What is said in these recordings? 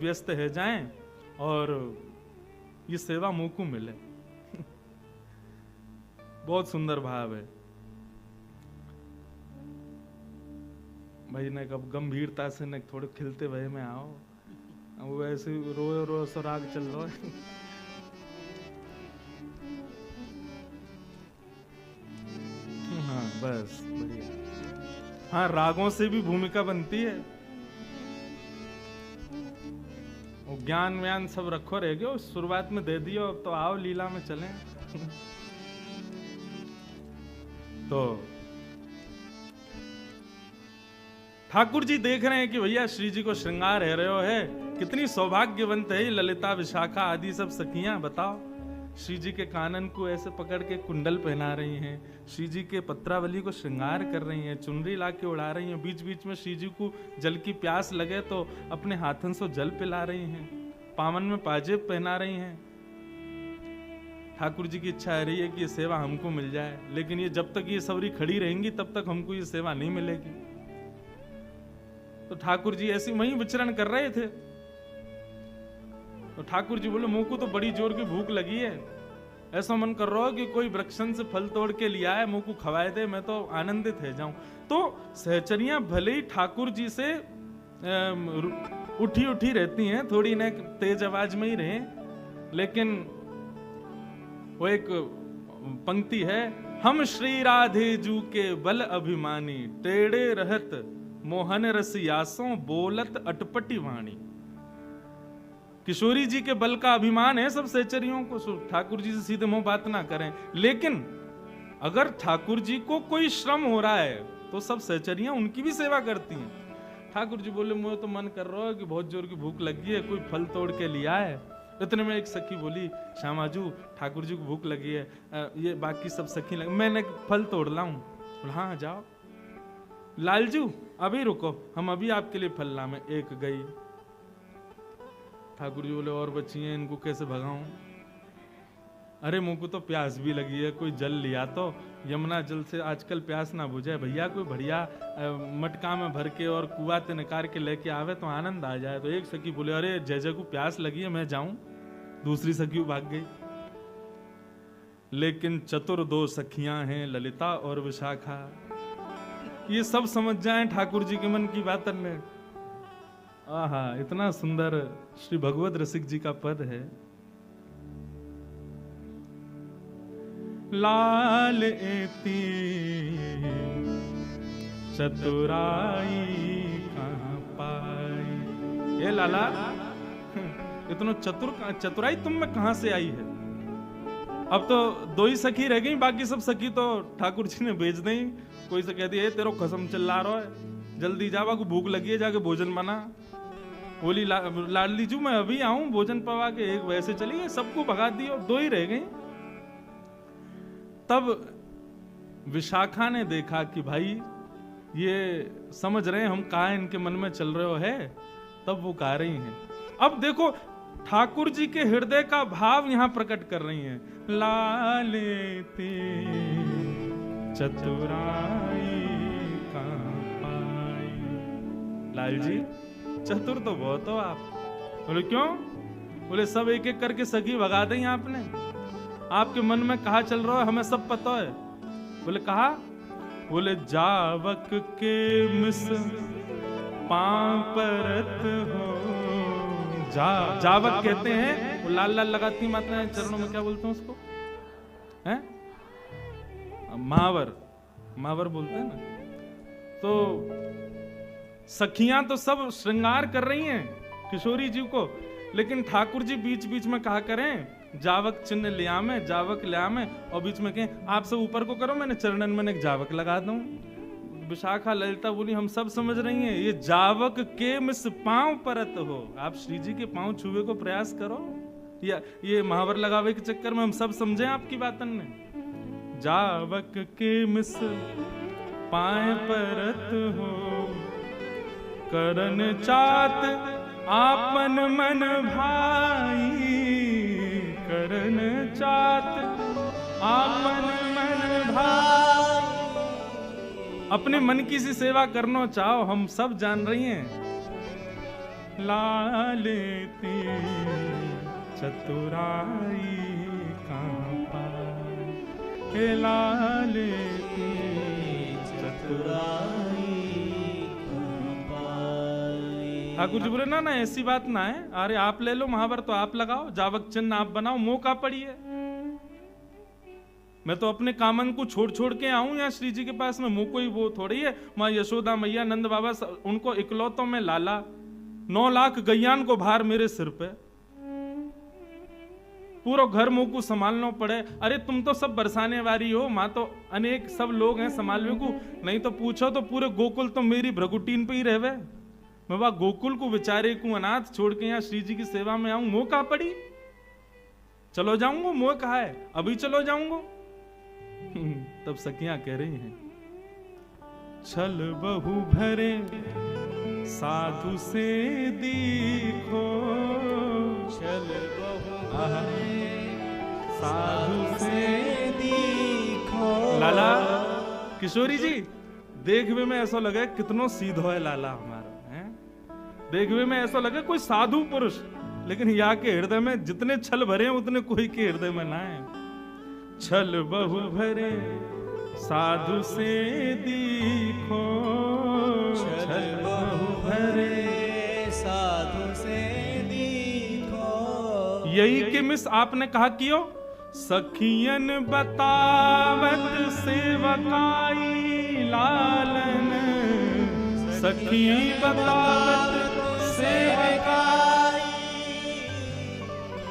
व्यस्त है जाएं और ये सेवा मुंह को मिले। बहुत सुंदर भाव है भाई ने कब गंभीरता से न थोड़े खिलते भय में आओ, वो ऐसे रो रो सुराग चल रहा है। हाँ बस बढ़िया। हाँ रागों से भी भूमिका बनती है, वो ज्ञान व्यान सब रखो रह गयो, शुरुआत में दे दियो, अब तो आओ लीला में चलें। तो ठाकुर जी देख रहे हैं कि भैया श्री जी को श्रृंगार है रहे है, कितनी सौभाग्यवंत है ललिता विशाखा आदि सब सखियां। बताओ श्री जी के कानन को ऐसे पकड़ के कुंडल पहना रही हैं, श्री जी के पत्रावली को श्रृंगार कर रही हैं, चुनरी ला के उड़ा रही हैं, बीच बीच में श्री जी को जल की प्यास लगे तो अपने हाथों से जल पिला रही हैं, पावन में पाजेब पहना रही हैं। ठाकुर जी की इच्छा है रही है कि ये सेवा हमको मिल जाए, लेकिन ये जब तक ये सवरी खड़ी रहेंगी तब तक हमको ये सेवा नहीं मिलेगी। तो ठाकुर जी ऐसी वहीं विचरण कर रहे थे, तो ठाकुर जी बोले मुंह को तो बड़ी जोर की भूख लगी है, ऐसा मन कर रहा हो कि कोई वृक्षन से फल तोड़ के लिया है मुंह को खवाए दे, मैं तो आनंदित है जाऊं। तो सहचरियां भले ही ठाकुर जी से उठी उठी रहती हैं, थोड़ी न तेज आवाज में ही रहे, लेकिन वो एक पंक्ति है, हम श्री राधे जू के बल अभिमानी, टेढ़े रहत मोहन रसियासों बोलत अटपटी वाणी। किशोरी जी के बल का अभिमान है सब सहचरियों को, ठाकुर जी से सीधे मुंह बात ना करें, लेकिन अगर ठाकुर जी को कोई श्रम हो रहा है तो सब सहचरियां उनकी भी सेवा करती हैं। ठाकुर जी बोले मुझे तो मन कर रहा है कि बहुत जोर की भूख लगी है, कोई फल तोड़ के लिया है। इतने में एक सखी बोली, श्यामाजू ठाकुर जी को भूख लगी है, ये बाकी सब सखी लगी, मैंने फल तोड़ लाऊं? बोला हाँ जाओ। लालजू अभी रुको, हम अभी आपके लिए फल लाएं। एक गई। ठाकुर जी बोले और बच्ची हैं, इनको कैसे भगाऊं? अरे मुंह को तो प्यास भी लगी है, कोई जल लिया तो, यमुना जल से आजकल प्यास ना बुझे भैया, कोई बढ़िया मटका में भर के और कुआ ते निकाल के लेके आवे तो आनंद आ जाए। तो एक सखी बोले अरे जय को प्यास लगी है, मैं जाऊं? दूसरी सखी भाग गई। लेकिन चतुर दो सखियां हैं, ललिता और विशाखा, ये सब समझ जाएं ठाकुर जी के मन की बातन में। आहा इतना सुंदर श्री भगवत रसिक जी का पद है, लाल एती चतुराई कहां पाई। ये लाला इतना चतुराई तुम में कहां से आई है? अब तो दो ही सखी रह गई, बाकी सब सखी तो ठाकुर जी ने भेज दी। कोई से कहती है तेरो कसम चिल्ला रहा है, जल्दी जावा को भूख लगी है, जाके भोजन बना। बोली लाडली जू मैं अभी आऊं भोजन पवा के, एक वैसे चली गई, सबको भगा दी और दो ही रह गई। तब विशाखा ने देखा कि भाई ये समझ रहे हैं हम कहा इनके मन में चल रहे हो है, तब वो गा रही हैं। अब देखो ठाकुर जी के हृदय का भाव यहां प्रकट कर रही हैं, लालेते चतुराई कहां पाई। लाल जी चतुर तो बहुत हो आप। बोले क्यों? बोले सब एक एक करके सखी भगा दें आपने, आपके मन में कहा चल रहा है हमें सब पता है। बोले कहा? बोले जावक के मिस पांव परत हो। जावक कहते हैं वो लाल लाल लगाती माता चरणों में, क्या बोलते हैं उसको? हैं? महावर, महावर बोलते हैं ना। तो सखियां तो सब श्रृंगार कर रही हैं किशोरी जी को, लेकिन ठाकुर जी बीच बीच में कहा करें जावक चिन्ह लिया में, जावक लिया में, और बीच में कहें आप सब ऊपर को करो, मैंने चरणन में एक जावक लगा दूं। विशाखा ललिता बोली हम सब समझ रही हैं, ये जावक के मिस पांव परत हो, आप श्री जी के पांव छुए को प्रयास करो, या ये महावर लगावे के चक्कर में हम सब समझे आपकी बातन में। जावक के मिस पांव परत हो, करन चात आपन मन भाई, करन चात आपन मन भाई। अपने मन की सी सेवा करना चाहो, हम सब जान रही हैं, लाले ते चतुराई कहाँ पाई, हे लाले ते चतुराई कहाँ पाई। ठाकुर जी बोले ना ना ऐसी बात ना है, अरे आप ले लो महावर तो आप लगाओ, जावक चिन्ह आप बनाओ, मुंह का पड़ी है। मैं तो अपने कामन को छोड़ छोड़ के आऊं यहाँ श्री जी के पास में, मुंह कोई वो थोड़ी है। माँ यशोदा मैया नंद बाबा उनको इकलौतों में लाला, 9 लाख गैयान को भार मेरे सिर पे, पूरा घर मुंह को संभालना पड़े। अरे तुम तो सब बरसाने वाली हो, माँ तो अनेक सब लोग हैं संभालने को, नहीं तो पूछो तो पूरे गोकुल तो मेरी भ्रगुटीन पे ही रहवे। मैं वह गोकुल को बेचारे को अनाथ छोड़ के यहाँ श्री जी की सेवा में आऊं, मुंह कहाँ पड़ी, चलो जाऊंगा, मुंह कहा है अभी चलो जाऊंगा। तब सखियां कह रही हैं, छल बहु भरे साधु से दीखो, छल बहु भरे साधु से दीखो। लाला किशोरी जी देखने में ऐसा लगे कितनो सीधो है लाला हमारा है, देखने में ऐसा लगे कोई साधु पुरुष, लेकिन यहाँ के हृदय में जितने छल भरे हैं उतने कोई के हृदय में ना है। छल बहु भरे साधु से दीखो, छल बहु भरे साधु से दीखो। यही कि मिस आपने कहा कियो, सखियन बतावत सेवकाई लालन, सखी बतावत सेवकाई।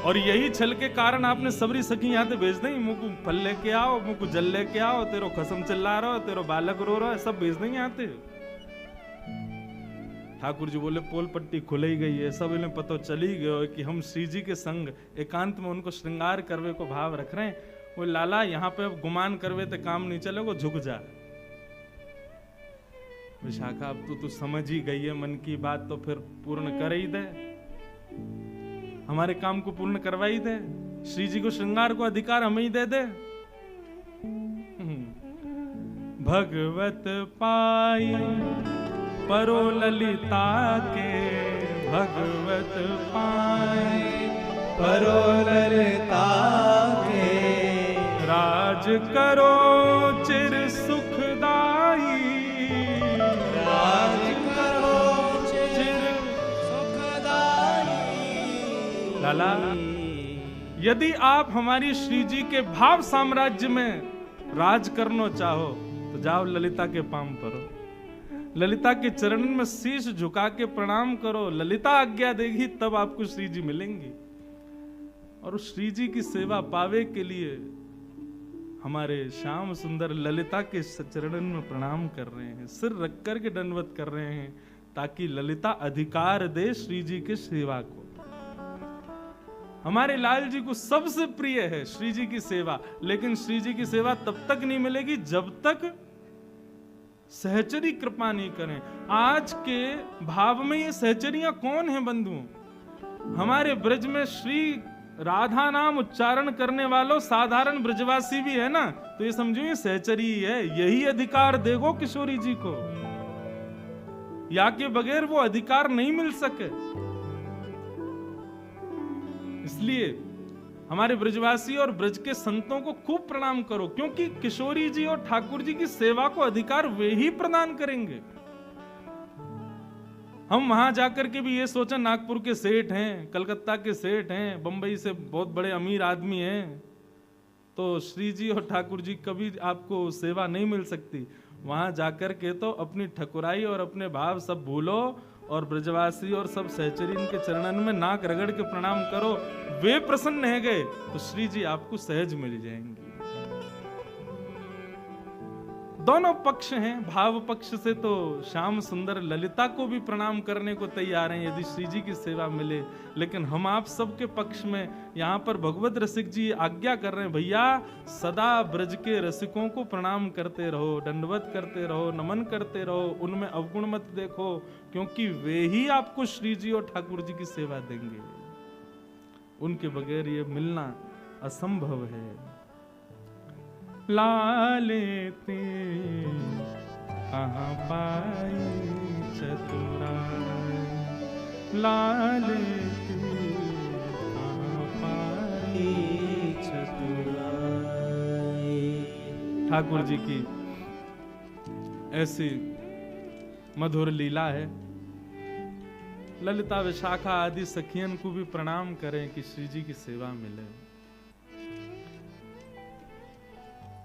और यही छल के कारण आपने सबरी सखी यहाँ से भेज दें, मुझको फल लेके आओ, मुझको जल लेके आओ, तेरो खसम चिल्ला रहा हो, तेरो बालक रो रहा है, सब भेज देंगे यहाँ से। ठाकुर जी बोले पोल पट्टी खुल ही गई है, सब इन्हें पता चली गया कि हम श्री जी के संग एकांत में उनको श्रृंगार करवे को भाव रख रहे हैं। वो लाला यहाँ पे अब गुमान करवे तो काम नहीं चलेगा, झुक जा। विशाखा अब तू समझ ही गई है मन की बात, तो फिर पूर्ण कर ही दे, हमारे काम को पूर्ण करवाई दे, श्री जी को श्रृंगार को अधिकार हमें ही दे दे। भगवत पाई परो ललिता के, भगवत पाई परो ललिता के, राज करो चिर सुखदाई, राज करो चिर सुखदाई। लाला यदि आप हमारी श्री जी के भाव साम्राज्य में राज करना चाहो तो जाओ ललिता के पाम परो, ललिता के चरण में शीश झुका के प्रणाम करो, ललिता आज्ञा देगी तब आपको श्री जी मिलेंगी। और उस श्री जी की सेवा पावे के लिए हमारे श्याम सुंदर ललिता के चरणन में प्रणाम कर रहे हैं, सिर रख कर के दंडवत कर रहे हैं, ताकि ललिता अधिकार दे श्री जी के सेवा को। हमारे लाल जी को सबसे प्रिय है श्री जी की सेवा, लेकिन श्री जी की सेवा तब तक नहीं मिलेगी जब तक सहचरी कृपा नहीं करें। आज के भाव में ये सहचरियां कौन है बंधुओं? हमारे ब्रज में श्री राधा नाम उच्चारण करने वालों साधारण ब्रजवासी भी है ना, तो ये समझो ये सहचरी है, यही अधिकार देगो किशोरी जी को, या के बगैर वो अधिकार नहीं मिल सके। इसलिए हमारे ब्रजवासी और ब्रज के संतों को खूब प्रणाम करो, क्योंकि किशोरी जी और ठाकुर जी की सेवा को अधिकार वे ही प्रदान करेंगे। हम वहां जाकर के भी ये सोचा नागपुर के सेठ हैं, कलकत्ता के सेठ हैं, बंबई से बहुत बड़े अमीर आदमी हैं, तो श्री जी और ठाकुर जी कभी आपको सेवा नहीं मिल सकती। वहां जाकर के तो अपनी ठकुराई और अपने भाव सब भूलो और ब्रजवासी और सब सहचरी इनके चरणन में नाक रगड़ के प्रणाम करो, वे प्रसन्न है गए तो श्री जी आपको सहज मिल जाएंगे। दोनों पक्ष हैं, भाव पक्ष से तो श्याम सुंदर ललिता को भी प्रणाम करने को तैयार हैं यदि श्री जी की सेवा मिले, लेकिन हम आप सबके पक्ष में यहाँ पर भगवत रसिक जी आज्ञा कर रहे हैं, भैया सदा ब्रज के रसिकों को प्रणाम करते रहो, दंडवत करते रहो, नमन करते रहो, उनमें अवगुण मत देखो, क्योंकि वे ही आपको श्री जी और ठाकुर जी की सेवा देंगे, उनके बगैर ये मिलना असंभव है। लाले ते कहाँ पाई चतुराई, लाल की कहाँ पाई चतुराई। ठाकुर जी की ऐसी मधुर लीला है। ललिता विशाखा आदि सखियन को भी प्रणाम करें कि श्री जी की सेवा मिले।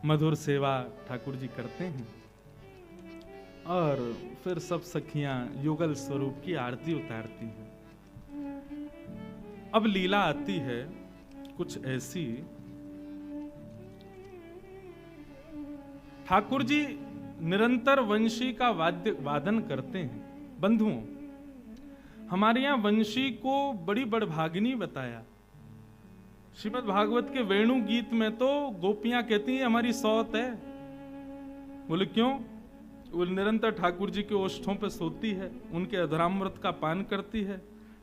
मधुर सेवा ठाकुर जी करते हैं और फिर सब सखियां युगल स्वरूप की आरती उतारती हैं। अब लीला आती है कुछ ऐसी, ठाकुर जी निरंतर वंशी का वादन करते हैं। बंधुओं, हमारे यहां वंशी को बड़ी बड़भागिनी बताया। श्रीमद् भागवत के वेणु गीत में तो गोपियां कहती हैं हमारी सौत है। बोले क्यों? वो निरंतर ठाकुर जी के ओष्ठों पे सोती है, उनके अधरामृत का पान करती है।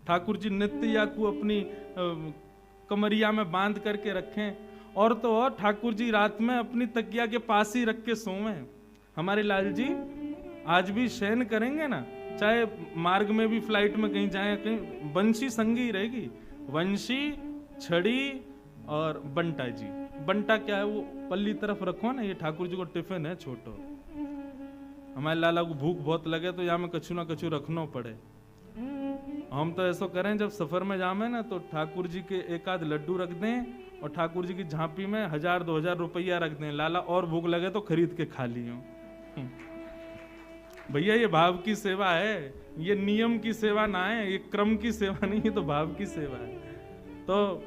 ठाकुर जी नित्य या को अपनी कमरिया में बांध करके रखें, और तो और ठाकुर जी रात में अपनी तकिया के पास ही रख के सोएं। हमारे लाल जी आज भी शयन करेंगे ना, चाहे मार्ग में भी फ्लाइट में कहीं जाए, कहीं वंशी संगी रहेगी। वंशी, छड़ी और बंटा जी। बंटा क्या है? वो पल्ली तरफ रखो ना, ये ठाकुर जी को टिफिन है छोटो। हमारे लाला को भूख बहुत लगे तो यहाँ में कछु ना कछु रखना पड़े। हम तो ऐसा करें जब सफर में जामे ना तो ठाकुर जी के एक आध लड्डू रख दें और ठाकुर जी की झांपी में 1000-2000 रुपया रख दें। लाला और भूख लगे तो खरीद के खा लियो। भैया ये भाव की सेवा है, ये नियम की सेवा ना है, ये क्रम की सेवा नहीं है, तो भाव की सेवा है। तो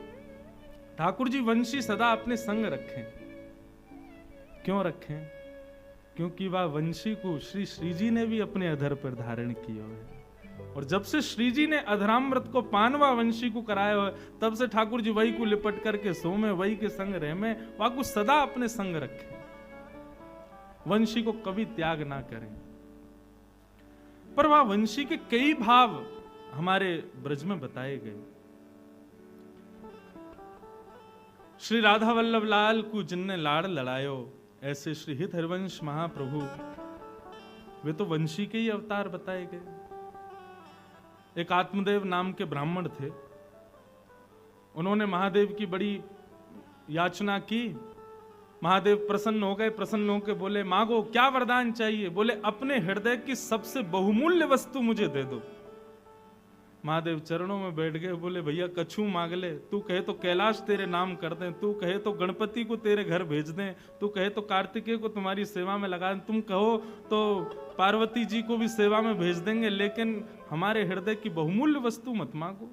ठाकुर जी वंशी सदा अपने संग रखें। क्यों रखें? क्योंकि वह वंशी को श्री जी ने भी अपने अधर पर धारण किया है, और जब से श्री जी ने अधरामृत को पानवा वंशी को कराया है, तब से ठाकुर जी वही को लिपट करके सोमे, वही के संग रह में, वह को सदा अपने संग रखें। वंशी को कभी त्याग ना करें। पर वह वंशी के कई भाव हमारे ब्रज में बताए गए। श्री राधा वल्लभ लाल को जिनने लाड़ लड़ायो, ऐसे श्री हित हरिवंश महाप्रभु, वे तो वंशी के ही अवतार बताए गए। एक आत्मदेव नाम के ब्राह्मण थे। उन्होंने महादेव की बड़ी याचना की। महादेव प्रसन्न हो गए। प्रसन्न होकर बोले, मांगो, क्या वरदान चाहिए? बोले, अपने हृदय की सबसे बहुमूल्य वस्तु मुझे दे दो। महादेव चरणों में बैठ गए। बोले, भैया कछु मांग ले। तू कहे तो कैलाश तेरे नाम कर दें, तू कहे तो गणपति को तेरे घर भेज दें, तू कहे तो कार्तिकेय को तुम्हारी सेवा में लगा दें, तुम कहो तो पार्वती जी को भी सेवा में भेज देंगे, लेकिन हमारे हृदय की बहुमूल्य वस्तु मत मांगो।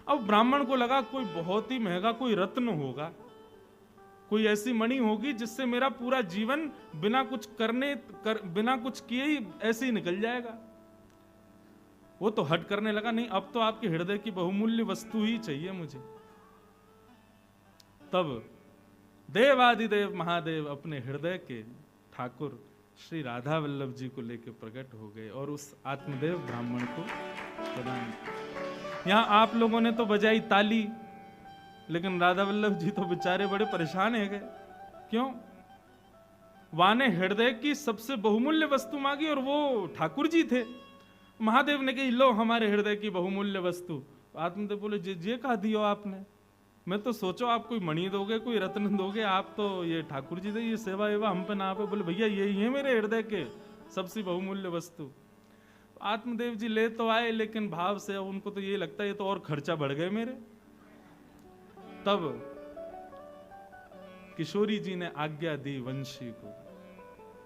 अब ब्राह्मण को लगा कोई बहुत ही महंगा कोई रत्न होगा, कोई ऐसी मणि होगी जिससे मेरा पूरा जीवन बिना कुछ बिना कुछ किए ही ऐसे ही निकल जाएगा। वो तो हट करने लगा, नहीं अब तो आपके हृदय की बहुमूल्य वस्तु ही चाहिए मुझे। तब देवादिदेव महादेव अपने हृदय के ठाकुर श्री राधा वल्लभ जी को लेकर प्रकट हो गए और उस आत्मदेव ब्राह्मण को प्रदान किया। यहां आप लोगों ने तो बजाई ताली, लेकिन राधा वल्लभ जी तो बेचारे बड़े परेशान है गए। क्यों? वाने हृदय की सबसे बहुमूल्य वस्तु मांगी और वो ठाकुर जी थे। महादेव ने कही, लो हमारे हृदय की बहुमूल्य वस्तु। आत्मदेव बोले, जे कहा दियो आपने, मैं तो सोचो आप कोई मणि दोगे, कोई रत्न दोगे, आप तो ये ठाकुर जी दे, ये सेवा एवा हम पे ना पे। बोले, भैया यही है मेरे हृदय के सबसे बहुमूल्य वस्तु। आत्मदेव जी ले तो आए, लेकिन भाव से उनको तो ये लगता है ये तो और खर्चा बढ़ गए मेरे। तब किशोरी जी ने आज्ञा दी वंशी को,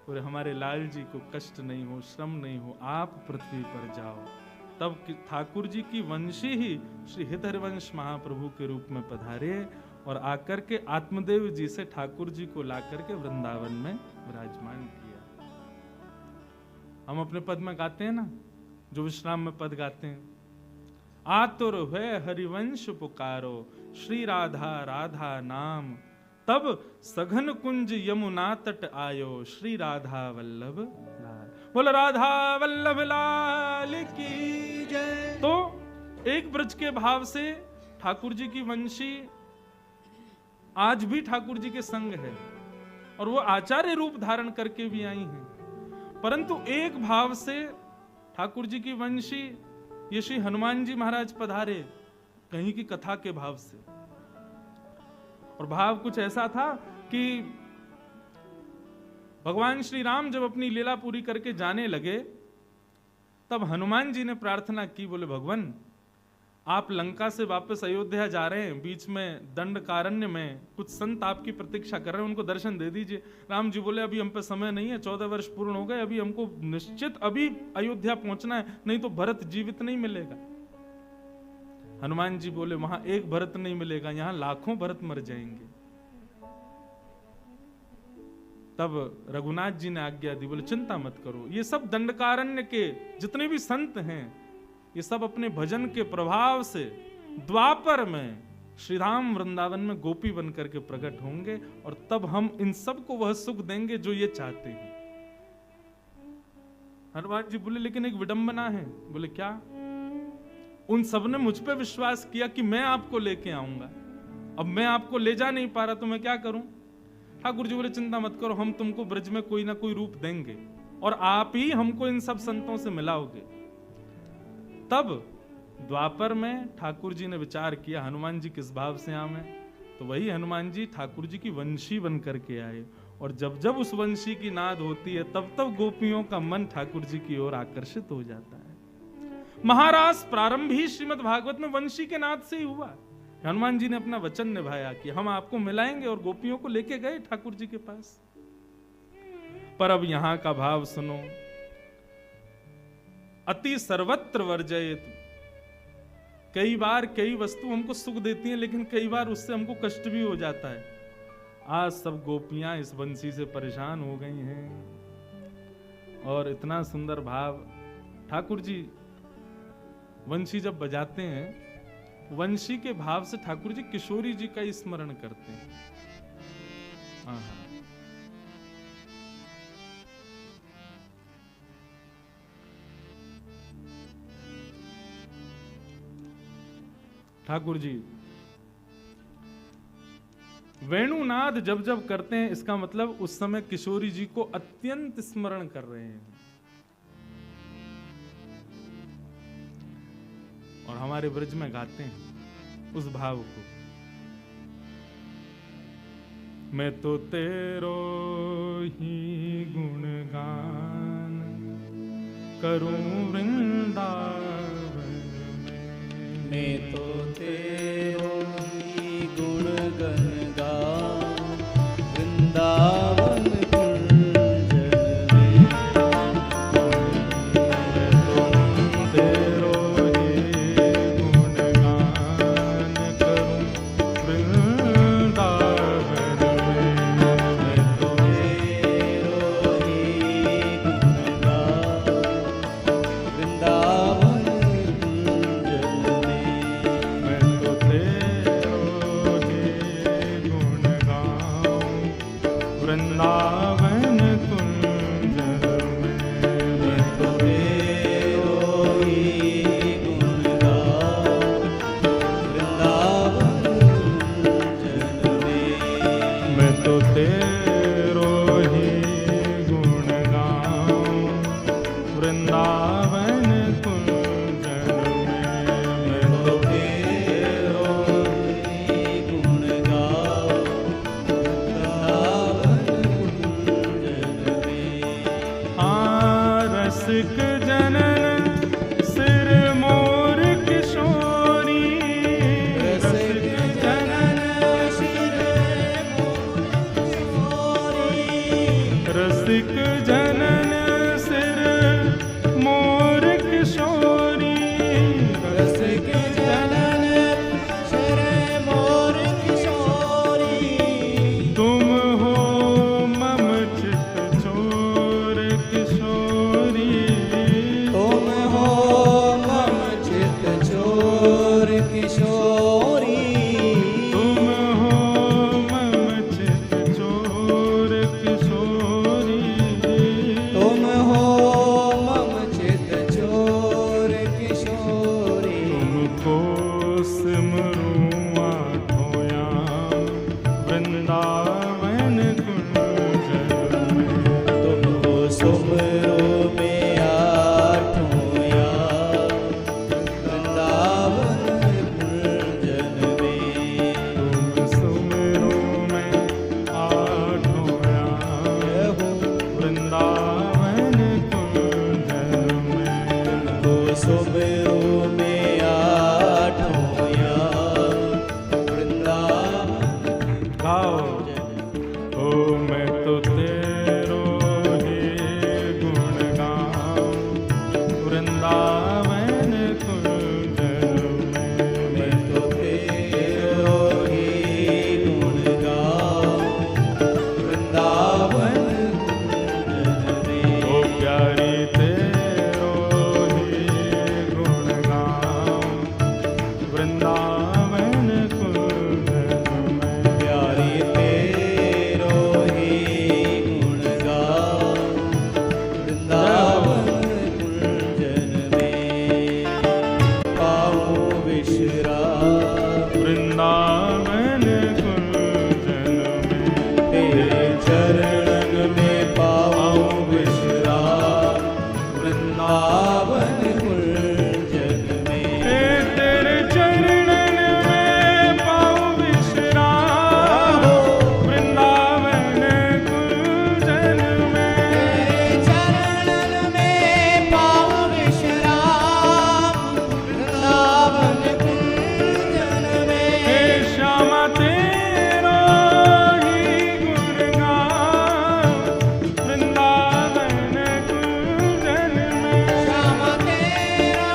और हमारे लाल जी को कष्ट नहीं हो, श्रम नहीं हो, आप पृथ्वी पर जाओ। तब ठाकुर जी की वंशी ही श्री हित हरिवंश महाप्रभु के रूप में पधारे और आकर के आत्मदेव जी से ठाकुर जी को लाकर के वृंदावन में विराजमान किया। हम अपने पद में गाते हैं ना, जो विश्राम में पद गाते हैं, आतुर हुए हरिवंश पुकारो, श्री राधा राधा नाम, तब सघन कुंज यमुना तट आयो, श्री राधा वल्लभ लाल। बोल राधा वल्लभ लाल की जय। तो एक ब्रज के भाव से ठाकुर जी की वंशी आज भी ठाकुर जी के संग है और वो आचार्य रूप धारण करके भी आई हैं। परंतु एक भाव से ठाकुर जी की वंशी ये श्री हनुमान जी महाराज पधारे कहीं की कथा के भाव से। और भाव कुछ ऐसा था कि भगवान श्री राम जब अपनी लीला पूरी करके जाने लगे, तब हनुमान जी ने प्रार्थना की, बोले भगवान आप लंका से वापस अयोध्या जा रहे हैं, बीच में दंडकारण्य में कुछ संत आपकी प्रतीक्षा कर रहे हैं, उनको दर्शन दे दीजिए। राम जी बोले अभी हम पे समय नहीं है, 14 वर्ष पूर्ण हो गए, अभी हमको निश्चित अभी अयोध्या पहुंचना है, नहीं तो भरत जीवित नहीं मिलेगा। हनुमान जी बोले वहां एक भरत नहीं मिलेगा, यहां लाखों भरत मर जाएंगे। तब रघुनाथ जी ने आज्ञा दी, बोले चिंता मत करो, ये सब दंडकारण्य के जितने भी संत हैं ये सब अपने भजन के प्रभाव से द्वापर में श्रीधाम वृंदावन में गोपी बनकर के प्रकट होंगे, और तब हम इन सब को वह सुख देंगे जो ये चाहते हैं। हनुमान जी बोले लेकिन एक विडंबना है। बोले क्या? उन सब ने मुझ पे विश्वास किया कि मैं आपको लेके आऊंगा, अब मैं आपको ले जा नहीं पा रहा तो मैं क्या करूं? ठाकुर जी बोले चिंता मत करो, हम तुमको ब्रज में कोई ना कोई रूप देंगे और आप ही हमको इन सब संतों से मिलाओगे। तब द्वापर में ठाकुर जी ने विचार किया हनुमान जी किस भाव से आवे, तो वही हनुमान जी ठाकुर जी की वंशी बन करके आए, और जब जब उस वंशी की नाद होती है तब तब गोपियों का मन ठाकुर जी की ओर आकर्षित हो जाता है। महाराज प्रारंभ ही श्रीमद् भागवत में वंशी के नाद से ही हुआ। हनुमान जी ने अपना वचन निभाया कि हम आपको मिलाएंगे, और गोपियों को लेके गए ठाकुर जी के पास। पर अब यहां का भाव सुनो, अति सर्वत्र वर्जयेत। कई बार कई वस्तु हमको सुख देती हैं, लेकिन कई बार उससे हमको कष्ट भी हो जाता है। आज सब गोपियां इस बंसी से परेशान हो गई हैं। और इतना सुंदर भाव, ठाकुर जी वंशी जब बजाते हैं, वंशी के भाव से ठाकुर जी किशोरी जी का स्मरण करते हैं। ठाकुर जी वेणुनाद जब जब करते हैं, इसका मतलब उस समय किशोरी जी को अत्यंत स्मरण कर रहे हैं। और हमारे ब्रज में गाते हैं उस भाव को, मैं तो तेरो ही गुणगान करूं वृंदावन, मैं तो तेरो ही गुणगान वृंदावन वृंदावन कुंजन में प्यारी तेरो ही गुण गाऊं वृंदावन कुंजन में पाऊं विश्राम वृंदावन कुंजन में तेरे चरणन में पाऊं विश्राम वृंदावन कुंजन में तेरे चरणन में पाऊं विश्राम वृंदावन कुंजन में चरणन में पाऊं विश्राम वृंदावन कुंजन में हे श्यामा तेरा ही गुण गाऊं वृंदावन कुंजन में श्याम तेरा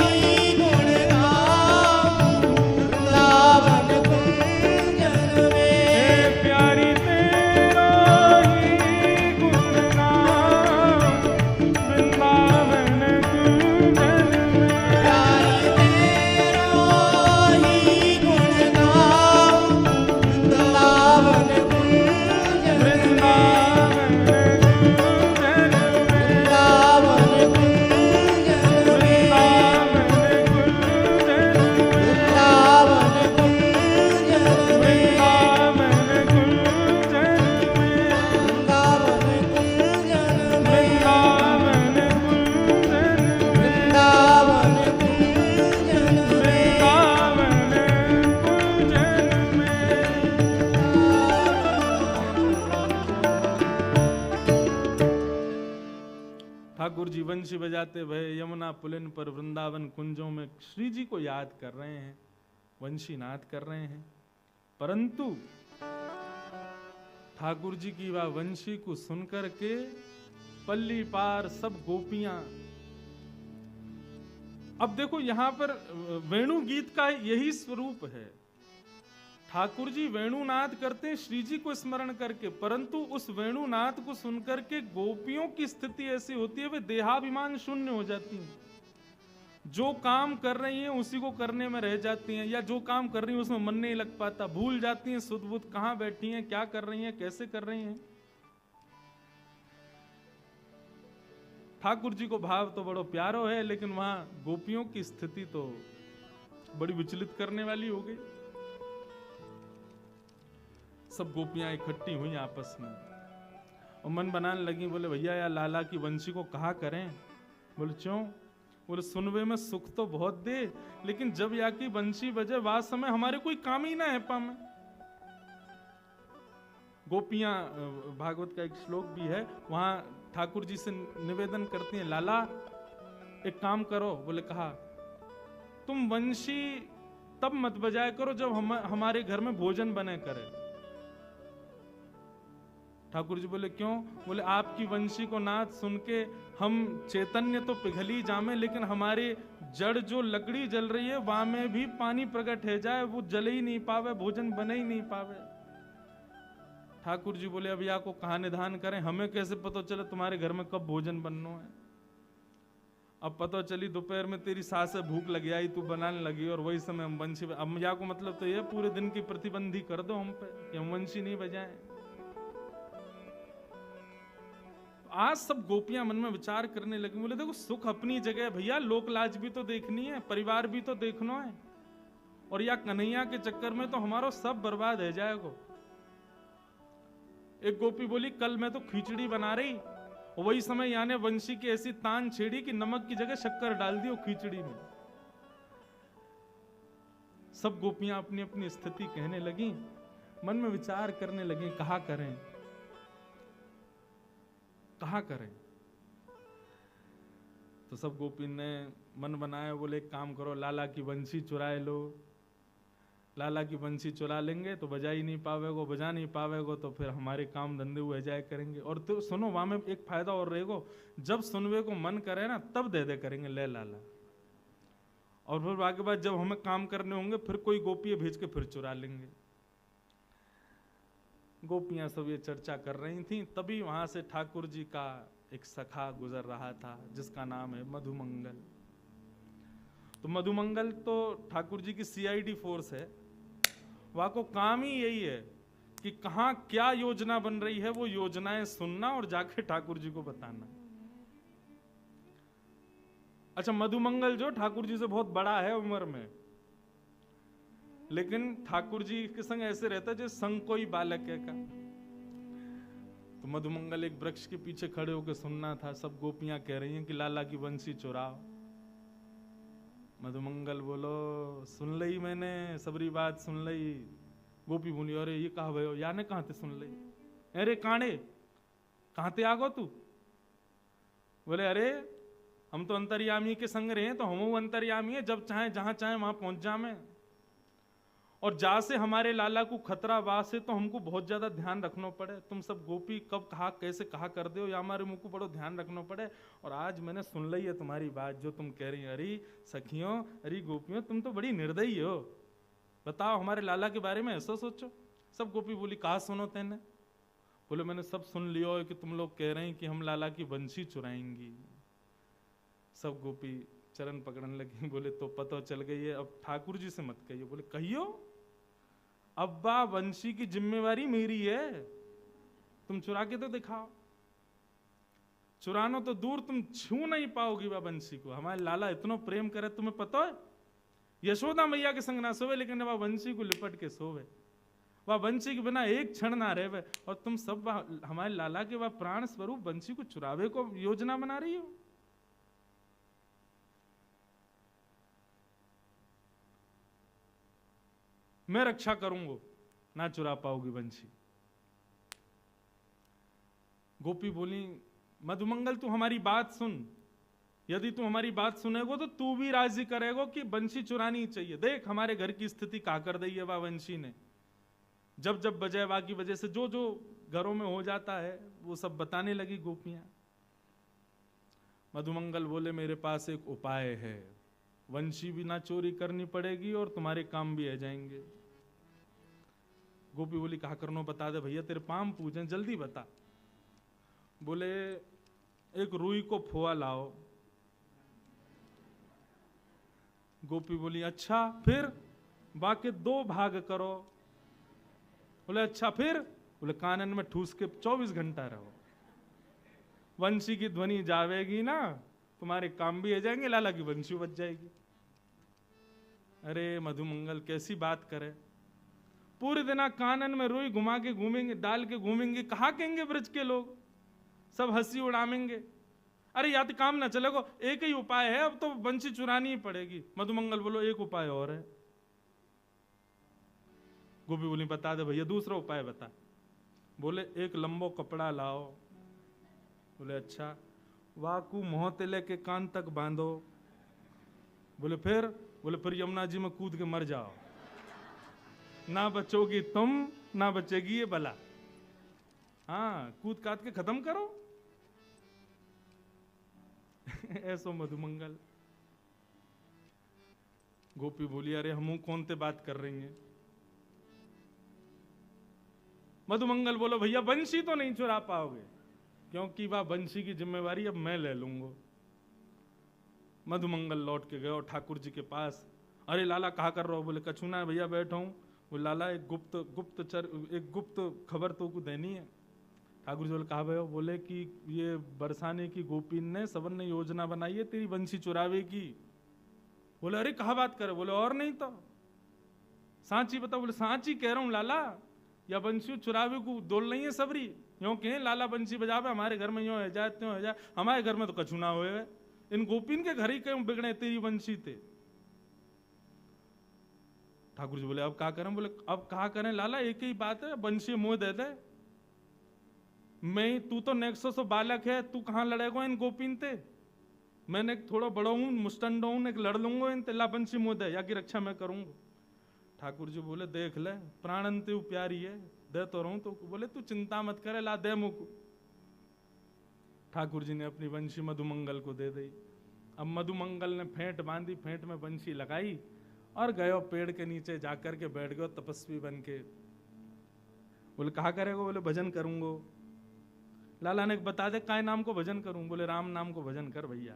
ही गुण गाऊं वृंदावन कुंजन में हे प्यारी तेरा ही गुण गाऊं वृंदावन कुंजन में प्यारी तेरा ही गुण गाऊं वृंदावन कुंजन में वृंदावन कुंजन में वृंदावन कुंजन में वृंदावन कुंजन में वृंदावन कुंजन में वृंदावन कुंजन में वृंदावन कुंजन में वृंदावन कुंजन में। ठाकुर जी वंशी बजाते भय यमुना पुलिन पर वृंदावन कुंजों में श्री जी को याद कर रहे हैं, वंशी नाद कर रहे हैं, परंतु ठाकुर जी की वह वंशी को सुनकर के पल्ली पार सब गोपियां। अब देखो यहां पर वेणु गीत का यही स्वरूप है। ठाकुर जी वेणुनाद करते हैं श्री जी को स्मरण करके, परंतु उस वेणुनाद को सुनकर के गोपियों की स्थिति ऐसी होती है वे देहाभिमान शून्य हो जाती हैं। जो काम कर रही हैं उसी को करने में रह जाती हैं, या जो काम कर रही हैं उसमें मन नहीं लग पाता, भूल जाती हैं सुध बुध कहां बैठी हैं, क्या कर रही हैं, कैसे कर रही हैं। ठाकुर जी को भाव तो बड़ो प्यारो है, लेकिन वहां गोपियों की स्थिति तो बड़ी विचलित करने वाली हो गई। सब गोपियां इकट्ठी हुई आपस में और मन बनाने लगी, बोले भैया या लाला की वंशी को कहा करें। बोले क्यों? बोले सुनवे में सुख तो बहुत दे, लेकिन जब या की वंशी बजे वास समय हमारे कोई काम ही ना है पा में। गोपियां भागवत का एक श्लोक भी है, वहां ठाकुर जी से निवेदन करती हैं, लाला एक काम करो। बोले कहा, तुम वंशी तब मत बजाया करो जब हमारे घर में भोजन बने करे। ठाकुर जी बोले क्यों? बोले आपकी वंशी को नाद सुन के हम चैतन्य तो पिघली जामे, लेकिन हमारे जड़ जो लकड़ी जल रही है वहां में भी पानी प्रकट है जाए, वो जल ही नहीं पावे, भोजन बने ही नहीं पावे। ठाकुर जी बोले अब या को कहा निधान करें, हमें कैसे पता चले तुम्हारे घर में कब भोजन बनना है। अब पता चली दोपहर में तेरी सास से भूख लगी आई, तू बनाने लगी और वही समय हम वंशी। अब या को मतलब तो ये पूरे दिन की प्रतिबंधी कर दो हम पे कि हम वंशी नहीं बजाएं। आज सब गोपियां मन में विचार करने लगी, बोले देखो सुख अपनी जगह भैया, लोक लाज भी तो देखनी है, परिवार भी तो देखना है, और या कन्हैया के चक्कर में तो हमारा सब बर्बाद है जाएगा। एक गोपी बोली कल मैं तो खिचड़ी बना रही, वही समय यानी वंशी की ऐसी तान छेड़ी कि नमक की जगह शक्कर डाल दी वो खिचड़ी में। सब गोपियां अपनी अपनी स्थिति कहने लगी, मन में विचार करने लगी कहा करें कहा करें। तो सब गोपी ने मन बनाया, बोले एक काम करो, लाला की बंसी चुराए लो। लाला की बंसी चुरा लेंगे तो बजा ही नहीं पावेगो, बजा नहीं पावेगो तो फिर हमारे काम धंधे हुए जाए करेंगे। और तो सुनो वहां में एक फायदा और रहेगा, जब सुनवे को मन करे ना तब दे दे करेंगे ले लाला, और फिर आगे बाद जब हमें काम करने होंगे फिर कोई गोपी भेज के फिर चुरा लेंगे। गोपियां सब ये चर्चा कर रही थी, तभी वहां से ठाकुर जी का एक सखा गुजर रहा था जिसका नाम है मधुमंगल। तो मधुमंगल तो ठाकुर जी की सीआईडी फोर्स है, वहां को काम ही यही है कि कहां क्या योजना बन रही है वो योजनाएं सुनना और जाके ठाकुर जी को बताना। अच्छा, मधुमंगल जो ठाकुर जी से बहुत बड़ा है उम्र में, लेकिन ठाकुर जी के संग ऐसे रहता है जैसे संग कोई बालक है का। तो मधुमंगल एक वृक्ष के पीछे खड़े होकर सुनना था, सब गोपियां कह रही हैं कि लाला की बंसी चुराओ। मधुमंगल बोलो सुन लई मैंने, सबरी बात सुन लई। गोपी बोली अरे ये कहा भयो, याने कहां थे सुन लई? अरे काणे कहां ते आगो तू? बोले अरे हम तो अंतर्यामी के संग रहे, तो हम अंतर्यामी है, जब चाहे जहां चाहे वहां पहुंच जामे। और जा से हमारे लाला को खतरा वास है, तो हमको बहुत ज्यादा ध्यान रखना पड़े। तुम सब गोपी कब कहा कैसे कहा कर दो, या हमारे मुंह को बड़ो ध्यान रखना पड़े। और आज मैंने सुन ली है तुम्हारी बात जो तुम कह रही, अरे सखियों अरे गोपियों तुम तो बड़ी निर्दयी हो, बताओ हमारे लाला के बारे में ऐसा सोचो। सब गोपी बोली कहा सुनो तेने? बोले मैंने सब सुन लियो कि तुम लोग कह रहे हैं कि हम लाला की बंसी चुराएंगी। सब गोपी चरण पकड़ने लगी, बोले तो पता चल गई है, अब ठाकुर जी से मत कहियो। बोले कहियो, अब्बा बंसी की जिम्मेवारी मेरी है, तुम चुरा के तो दिखाओ। चुरानो तो दूर, तुम छू नहीं पाओगी वह बंसी को। हमारे लाला इतना प्रेम करे, तुम्हें पता है यशोदा मैया के संग ना सोवे, लेकिन वह बंसी को लिपट के सोवे, वह बंसी के बिना एक क्षण ना रहे। और तुम सब हमारे लाला के वह प्राण स्वरूप बंसी को चुरावे को योजना बना रही हो। मैं रक्षा करूंगा, ना चुरा पाओगी बंसी। गोपी बोली मधुमंगल तू हमारी बात सुन, यदि तू हमारी बात सुनेगो तो तू भी राजी करेगो कि बंसी चुरानी चाहिए। देख हमारे घर की स्थिति का कर दी है वह बंसी ने, जब जब बजाय वा की वजह से जो जो घरों में हो जाता है वो सब बताने लगी गोपियां। मधुमंगल बोले मेरे पास एक उपाय है, वंशी भी ना चोरी करनी पड़ेगी और तुम्हारे काम भी आ जाएंगे। गोपी बोली कहा करनो बता दे भैया, तेरे पाम पूजें, जल्दी बता। बोले एक रुई को फोआ लाओ। गोपी बोली अच्छा फिर? बाकी 2 भाग करो। बोले अच्छा फिर? बोले कानन में ठूस के 24 घंटा रहो, वंशी की ध्वनि जावेगी ना, तुम्हारे काम भी आ जाएंगे, लाला की वंशी बच जाएगी। अरे मधुमंगल कैसी बात करे, पूरे दिन कानन में रुई घुमा के घूमेंगे, डाल के घूमेंगे, कहा कहेंगे ब्रज के लोग, सब हंसी उड़ामेंगे। अरे या तो काम ना चलेगा, एक ही उपाय है, अब तो बंसी चुरानी ही पड़ेगी। मधुमंगल बोलो एक उपाय और है। गोपी बोली बता दे भैया, दूसरा उपाय बता। बोले एक लंबो कपड़ा लाओ। बोले अच्छा, वाकू मोहते लेके कान तक बांधो। बोले फिर? बोले फिर यमुना जी में कूद के मर जाओ, ना बचोगी तुम ना बचेगी ये बला। हाँ कूद काट के खत्म करो। ऐसो मधुमंगल। गोपी बोली अरे हम कौन ते बात कर रही हैं। मधुमंगल बोलो भैया बंसी तो नहीं चुरा पाओगे, क्योंकि वह बंसी की जिम्मेवारी अब मैं ले लूंगा। मधुमंगल लौट के गए और ठाकुर जी के पास, अरे लाला कहा कर रहे हो? बोले कछु ना भैया बैठा हूं। वो लाला एक गुप्त खबर तो को देनी है। ठाकुर जी बोले कहा भयो? बोले कि ये बरसाने की गोपी ने सबन ने योजना बनाई है तेरी बंसी चुरावे की। बोले अरे कहा बात करे? बोले और नहीं तो सांची बताओ। बोले सांची कह रहा हूं लाला, या बंसी चुरावे को दोल नहीं है सबरी, यूं कहें लाला बंसी बजावे हमारे घर में यूं है जाए त्यों है जाए, हमारे घर में तो कछु ना हुए, इन गोपीन के घर ही क्यों बिगड़े तेरी बंसी थे। ठाकुर जी बोले अब क्या करें? बोले अब कहा करें लाला, एक ही बात है, बंसी मुंह दे दे। मैं तू तो नेक्सो सो बालक है, तू कहां लड़ेगा इन गोपीन ते? मैंने थोड़ा बड़ा हूं, मुस्टंड हूं, एक लड़ लूंगा इन ते, ला बंसी मुंह दे, या की रक्षा मैं करूंगा। ठाकुर जी बोले देख ले प्राणंते प्यारी है, दे तो रहूं। तो बोले तू चिंता मत करे, ला दे मुख। ठाकुर जी ने अपनी बंसी मधुमंगल को दे दी। अब मधुमंगल ने फेंट बांधी, फेंट में बंसी लगाई और गयो पेड़ के नीचे जाकर के बैठ गयो तपस्वी बन के। बोले कहा करेगा? बोले भजन करूंगो। लाला ने बता दे काय नाम को भजन करूं? बोले राम नाम को भजन कर भैया।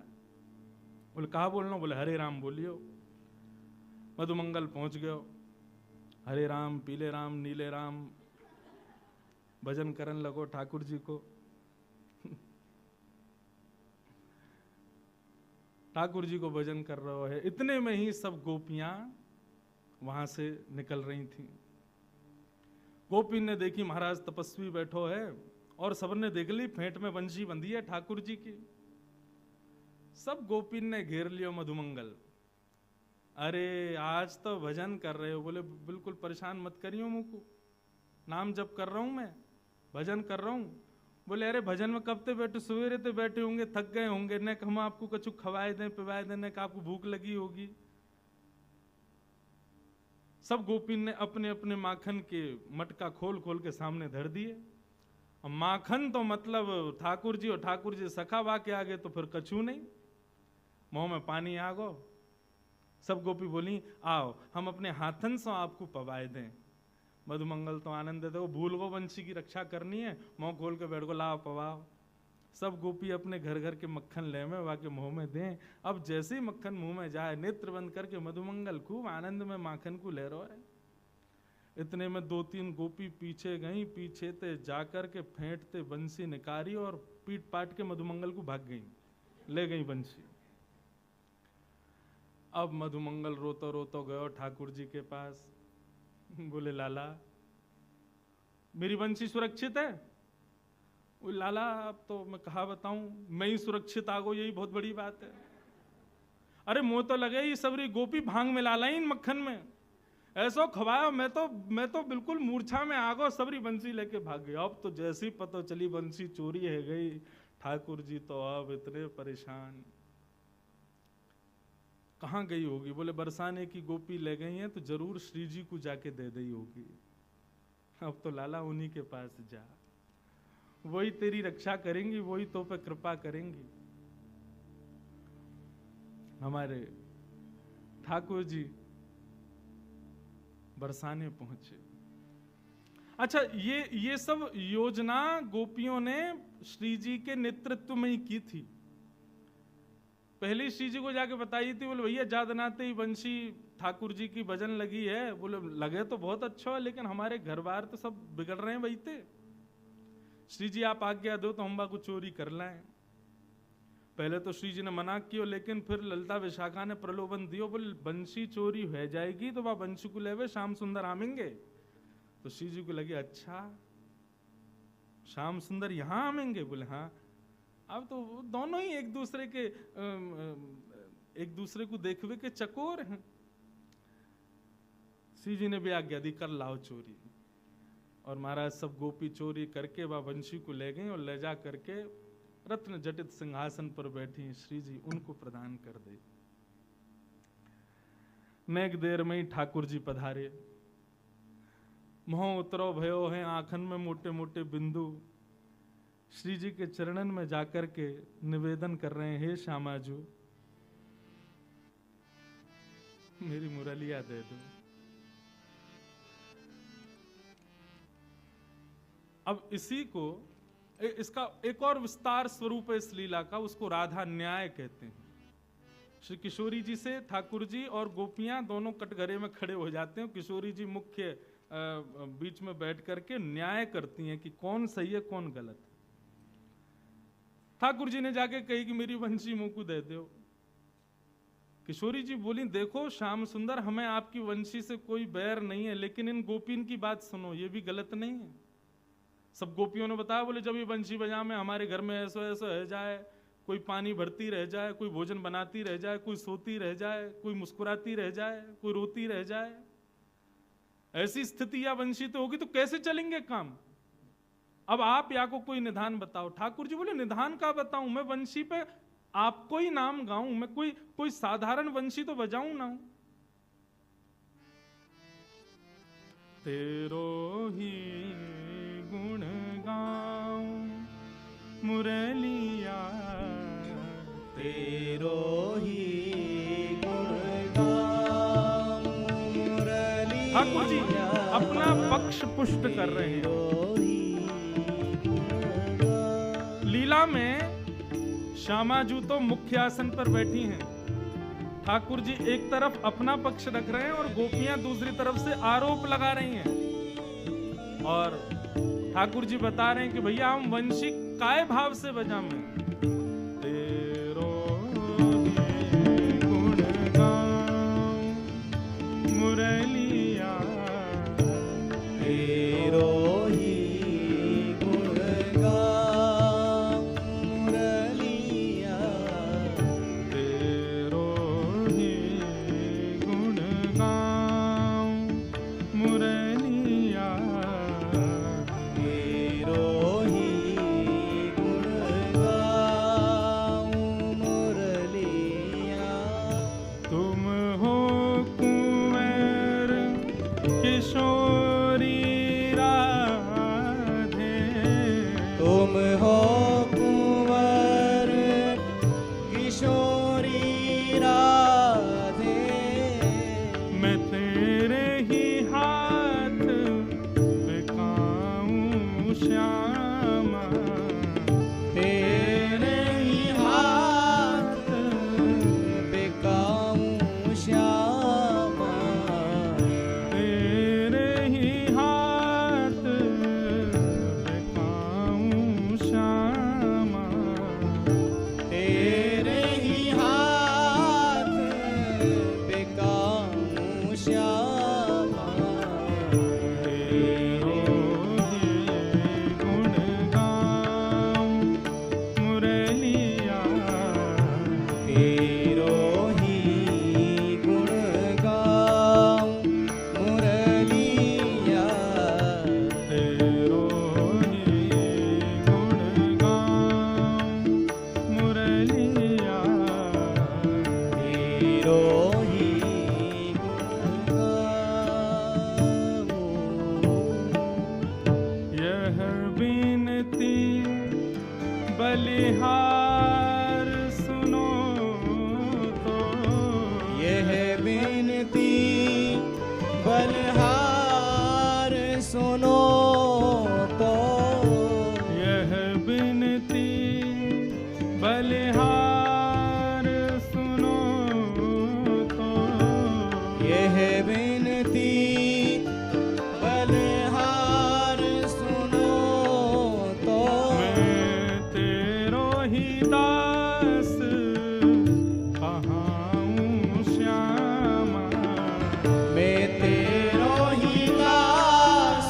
बोले कहा बोलना? बोले हरे राम बोलियो। मधुमंगल पहुंच गयो। हरे राम, पीले राम, नीले राम भजन करन लगो ठाकुर जी को। ठाकुर जी को भजन कर रहा है। इतने में ही सब गोपियां वहां से निकल रही थीं। गोपी ने देखी महाराज तपस्वी बैठो है, और सबने देख ली फेंट में बंशी बंधी है ठाकुर जी की। सब गोपी ने घेर लियो मधुमंगल। अरे आज तो भजन कर रहे हो। बोले बिल्कुल परेशान मत करियो मुझको, नाम जप कर रहा हूं मैं, भजन कर रहा हूं। बोले अरे भजन में कब ते बैठे, सवेरे ते बैठे होंगे, थक गए होंगे, न हम आपको कछु खवाए दें पिवाए दें, न आपको भूख लगी होगी। सब गोपी ने अपने अपने माखन के मटका खोल खोल के सामने धर दिए। माखन तो मतलब ठाकुर जी, और ठाकुर जी सखा बा के आगे तो फिर कछु नहीं, मुंह में पानी आ गो। सब गोपी बोली आओ हम अपने हाथन से आपको पवाए दें। मधुमंगल तो आनंद देते, वो भूल गो वंशी की रक्षा करनी है, मुंह खोल के बैठ गो, लाओ पवाओ। सब गोपी अपने घर घर के मक्खन ले में वाके मुंह में दें। अब जैसे ही मक्खन मुंह में जाए, नेत्र बंद करके मधुमंगल खूब आनंद में माखन को ले रहा है। इतने में 2-3 गोपी पीछे गई, पीछे ते जाकर के फेंटते बंसी निकारी और पीट पाट के मधुमंगल को भाग गई, ले गई बंसी। अब मधुमंगल रोतो रोतो गयो ठाकुर जी के पास। बोले लाला मेरी बंसी सुरक्षित है? वो लाला अब तो मैं कहा बताऊं, मैं ही सुरक्षित आ गो, यही बहुत बड़ी बात है। अरे मुंह तो लगे ही सबरी गोपी भांग में लाला इन मक्खन में, ऐसो खवाया मैं तो बिल्कुल मूर्छा में आ गो, सबरी बंसी लेके भाग गई। अब तो जैसी पता चली बंसी चोरी है गई, ठाकुर जी तो अब इतने परेशान। कहाँ गई होगी? बोले बरसाने की गोपी ले गई हैं, तो जरूर श्री जी को जाके दे दी होगी। अब तो लाला उन्हीं के पास जा, वही तेरी रक्षा करेंगी, वही तो पे कृपा करेंगी। हमारे ठाकुर जी बरसाने पहुंचे। अच्छा, ये सब योजना गोपियों ने श्री जी के नेतृत्व में ही की थी। पहले श्री जी को जाके बताई थी, बोले भैया जादनाते ही बंशी ठाकुर जी की भजन लगी है। बोले लगे तो बहुत अच्छा है, लेकिन हमारे घर बार तो सब बिगड़ रहे हैं बैठे। श्री जी आप आज्ञा दो तो हम बा को चोरी कर लाएं। पहले तो श्री जी ने मना किया, लेकिन फिर ललिता विशाखा ने प्रलोभन दियो, बोले बंशी चोरी हो जाएगी तो वह बंशी को लेवे श्याम सुंदर आमेंगे। तो श्री जी को लगे अच्छा श्याम सुंदर यहाँ आमेंगे? बोले हाँ। अब तो दोनों ही एक दूसरे को देखवे के चकोर हैं। श्री जी ने भी आज्ञा दी कर लाओ चोरी। और महाराज सब गोपी चोरी करके वह वंशी को ले गई और ले जा करके रत्न जटित सिंहासन पर बैठी श्री जी उनको प्रदान कर दे। नेक देर में ही ठाकुर जी पधारे। मोह उतरो भयो है आंखन में मोटे मोटे बिंदु। श्री जी के चरणन में जाकर के निवेदन कर रहे हैं, हे श्यामाजू मेरी मुरलिया दे दो। अब इसी को इसका एक और विस्तार स्वरूप है इस लीला का, उसको राधा न्याय कहते हैं। श्री किशोरी जी से ठाकुर जी और गोपियां दोनों कटघरे में खड़े हो जाते हैं। किशोरी जी मुख्य बीच में बैठ करके न्याय करती हैं कि कौन सही है कौन गलत। ठाकुर जी ने जाके कही कि मेरी वंशी मुंह को दे दो। किशोरी जी बोली देखो श्याम सुंदर, हमें आपकी वंशी से कोई बैर नहीं है, लेकिन इन गोपीन की बात सुनो, ये भी गलत नहीं है। सब गोपियों ने बताया, बोले जब ये बंशी बजा में हमारे घर में ऐसा ऐसा रह जाए, कोई पानी भरती रह जाए, कोई भोजन बनाती रह जाए, कोई सोती रह जाए, कोई मुस्कुराती रह जाए, कोई रोती रह जाए, ऐसी स्थिति या वंशी तो होगी तो कैसे चलेंगे काम? अब आप या को कोई निधान बताओ। ठाकुर जी बोले निधान का बताऊं, मैं वंशी पे आपको ही नाम गाऊं, मैं कोई साधारण वंशी तो बजाऊं ना। तेरो ही गुण गाऊं मुरलिया, तेरो ही गुण गाऊं मुरलिया। ठाकुर जी अपना पक्ष पुष्ट कर रहे हैं। लीला में श्यामाजू तो मुख्य आसन पर बैठी हैं, ठाकुर जी एक तरफ अपना पक्ष रख रहे हैं और गोपियां दूसरी तरफ से आरोप लगा रही हैं। और ठाकुर जी बता रहे हैं कि भैया हम वंशी काय भाव से बजा में तेरो ही गुण गाऊं मुरलिया, तेरो ही गुण गाऊं मुरलिया, तेरो ही गुण गाऊं मुरलिया, तेरो ही गुण गाऊं मुरलिया। तुम हो कुंवर किशोरी राधे, तुम हो कुंवर किशोरी राधे, मैं तेरे ही हाथ बिकाऊं श्यामा, तेरे ही हाथ बिकाऊं श्यामा, तेरे ही हाथ बिकाऊं श्यामा, तेरे ही हाथ बिकाऊं श्यामा, तेरो ही गुण गाऊं मुरलिया, तेरो ही गुण गाऊं मुरलिया, तेरो ही गुण गाऊं मुरलिया, तेरो ही गुण गाऊं। यह बिनती बलिहार सुनो तो, यह बिनती बलिहार सुनो तो, यह बिनती बलिहार सुनो तो, यह बिनती बलिहार सुनो तो, मैं तेरो ही दास कहाऊं श्यामा, मैं तेरो ही दास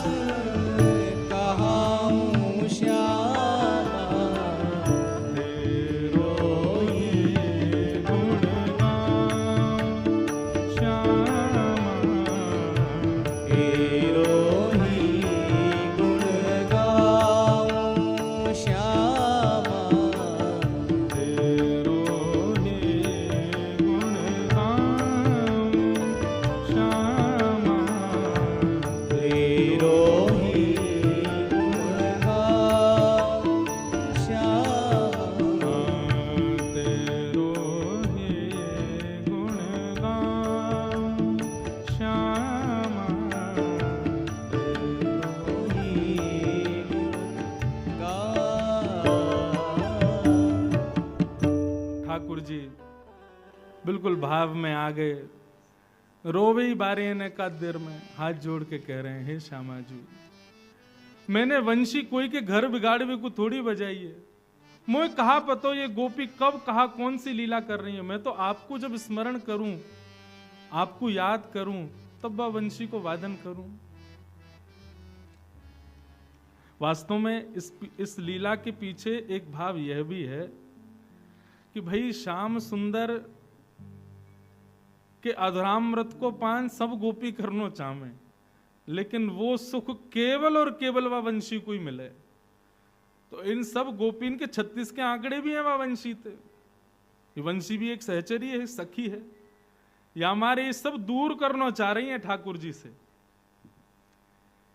कहाऊं श्यामा, तेरो ही गुण गाऊं श्यामा, तेरो ही गुण गाऊं श्यामा, तेरो ही गुण गाऊं श्यामा, तेरो ही गुण गाऊं श्यामा, तेरो ही गुण गाऊं श्यामा, तेरो ही गुण गाऊं। ठाकुर जी बिल्कुल भाव में आ गए, रोवे ही बारे ने का देर में हाथ जोड़ के कह रहे हैं, हे श्यामा जी, मैंने वंशी कोई के घर बिगाड़वे को थोड़ी बजाई है, मुझे कहा पतो ये गोपी कब कहा कौन सी लीला कर रही है, मैं तो आपको जब स्मरण करूं, आपको याद करूं, तब वह वंशी को वादन करूं। वास्तव में इस लीला के पीछे एक भाव यह भी है कि भाई श्याम सुंदर के अधरामृत को पान सब गोपी करनो चाहे, लेकिन वो सुख केवल और केवल वह वंशी को ही मिले। तो इन सब गोपीन के 36 के आंकड़े भी हैं वह वंशी थे। ये वंशी भी एक सहचरी है, सखी है, या हमारे ये सब दूर करना चाह रही हैं ठाकुर जी से।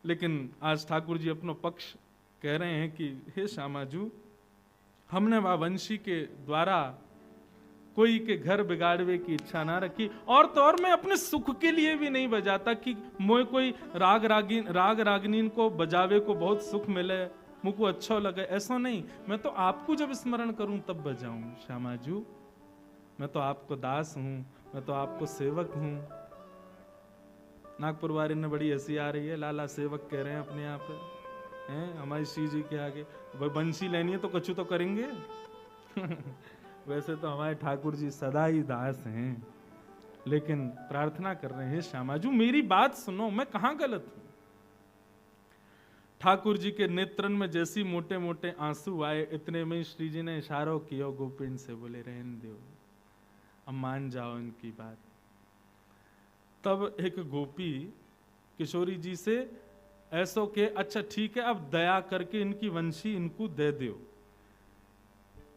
लेकिन आज ठाकुर जी अपना पक्ष कह रहे हैं कि हे श्यामाजू, हमने वह वंशी के द्वारा कोई के घर बिगाड़वे की इच्छा ना रखी, और तो और मैं अपने सुख के लिए भी नहीं बजाता कि मोए कोई राग रागिनीन को बजावे को बहुत सुख मिले, मुझको अच्छा लगे, ऐसा नहीं। मैं तो आपको जब स्मरण करूं तब बजाऊं। श्यामाजू, मैं तो आपको दास हूं, मैं तो आपको सेवक हूं। नागपुर वाले ने बड़ी हंसी आ रही है, लाला सेवक कह रहे हैं अपने आप हैं हमारी श्री जी के आगे। बंसी लेनी है तो कछु तो करेंगे। वैसे तो हमारे ठाकुर जी सदा ही दास हैं, लेकिन प्रार्थना कर रहे हैं श्यामाजू मेरी बात सुनो, मैं कहां गलत हूं। ठाकुर जी के नेत्रन में जैसी मोटे मोटे आंसू आए, इतने में श्री जी ने इशारा किया गोपिन से, बोले रहने दो, अब मान जाओ इनकी बात। तब एक गोपी किशोरी जी से ऐसो के, अच्छा ठीक है अब दया करके इनकी वंशी इनको दे दो,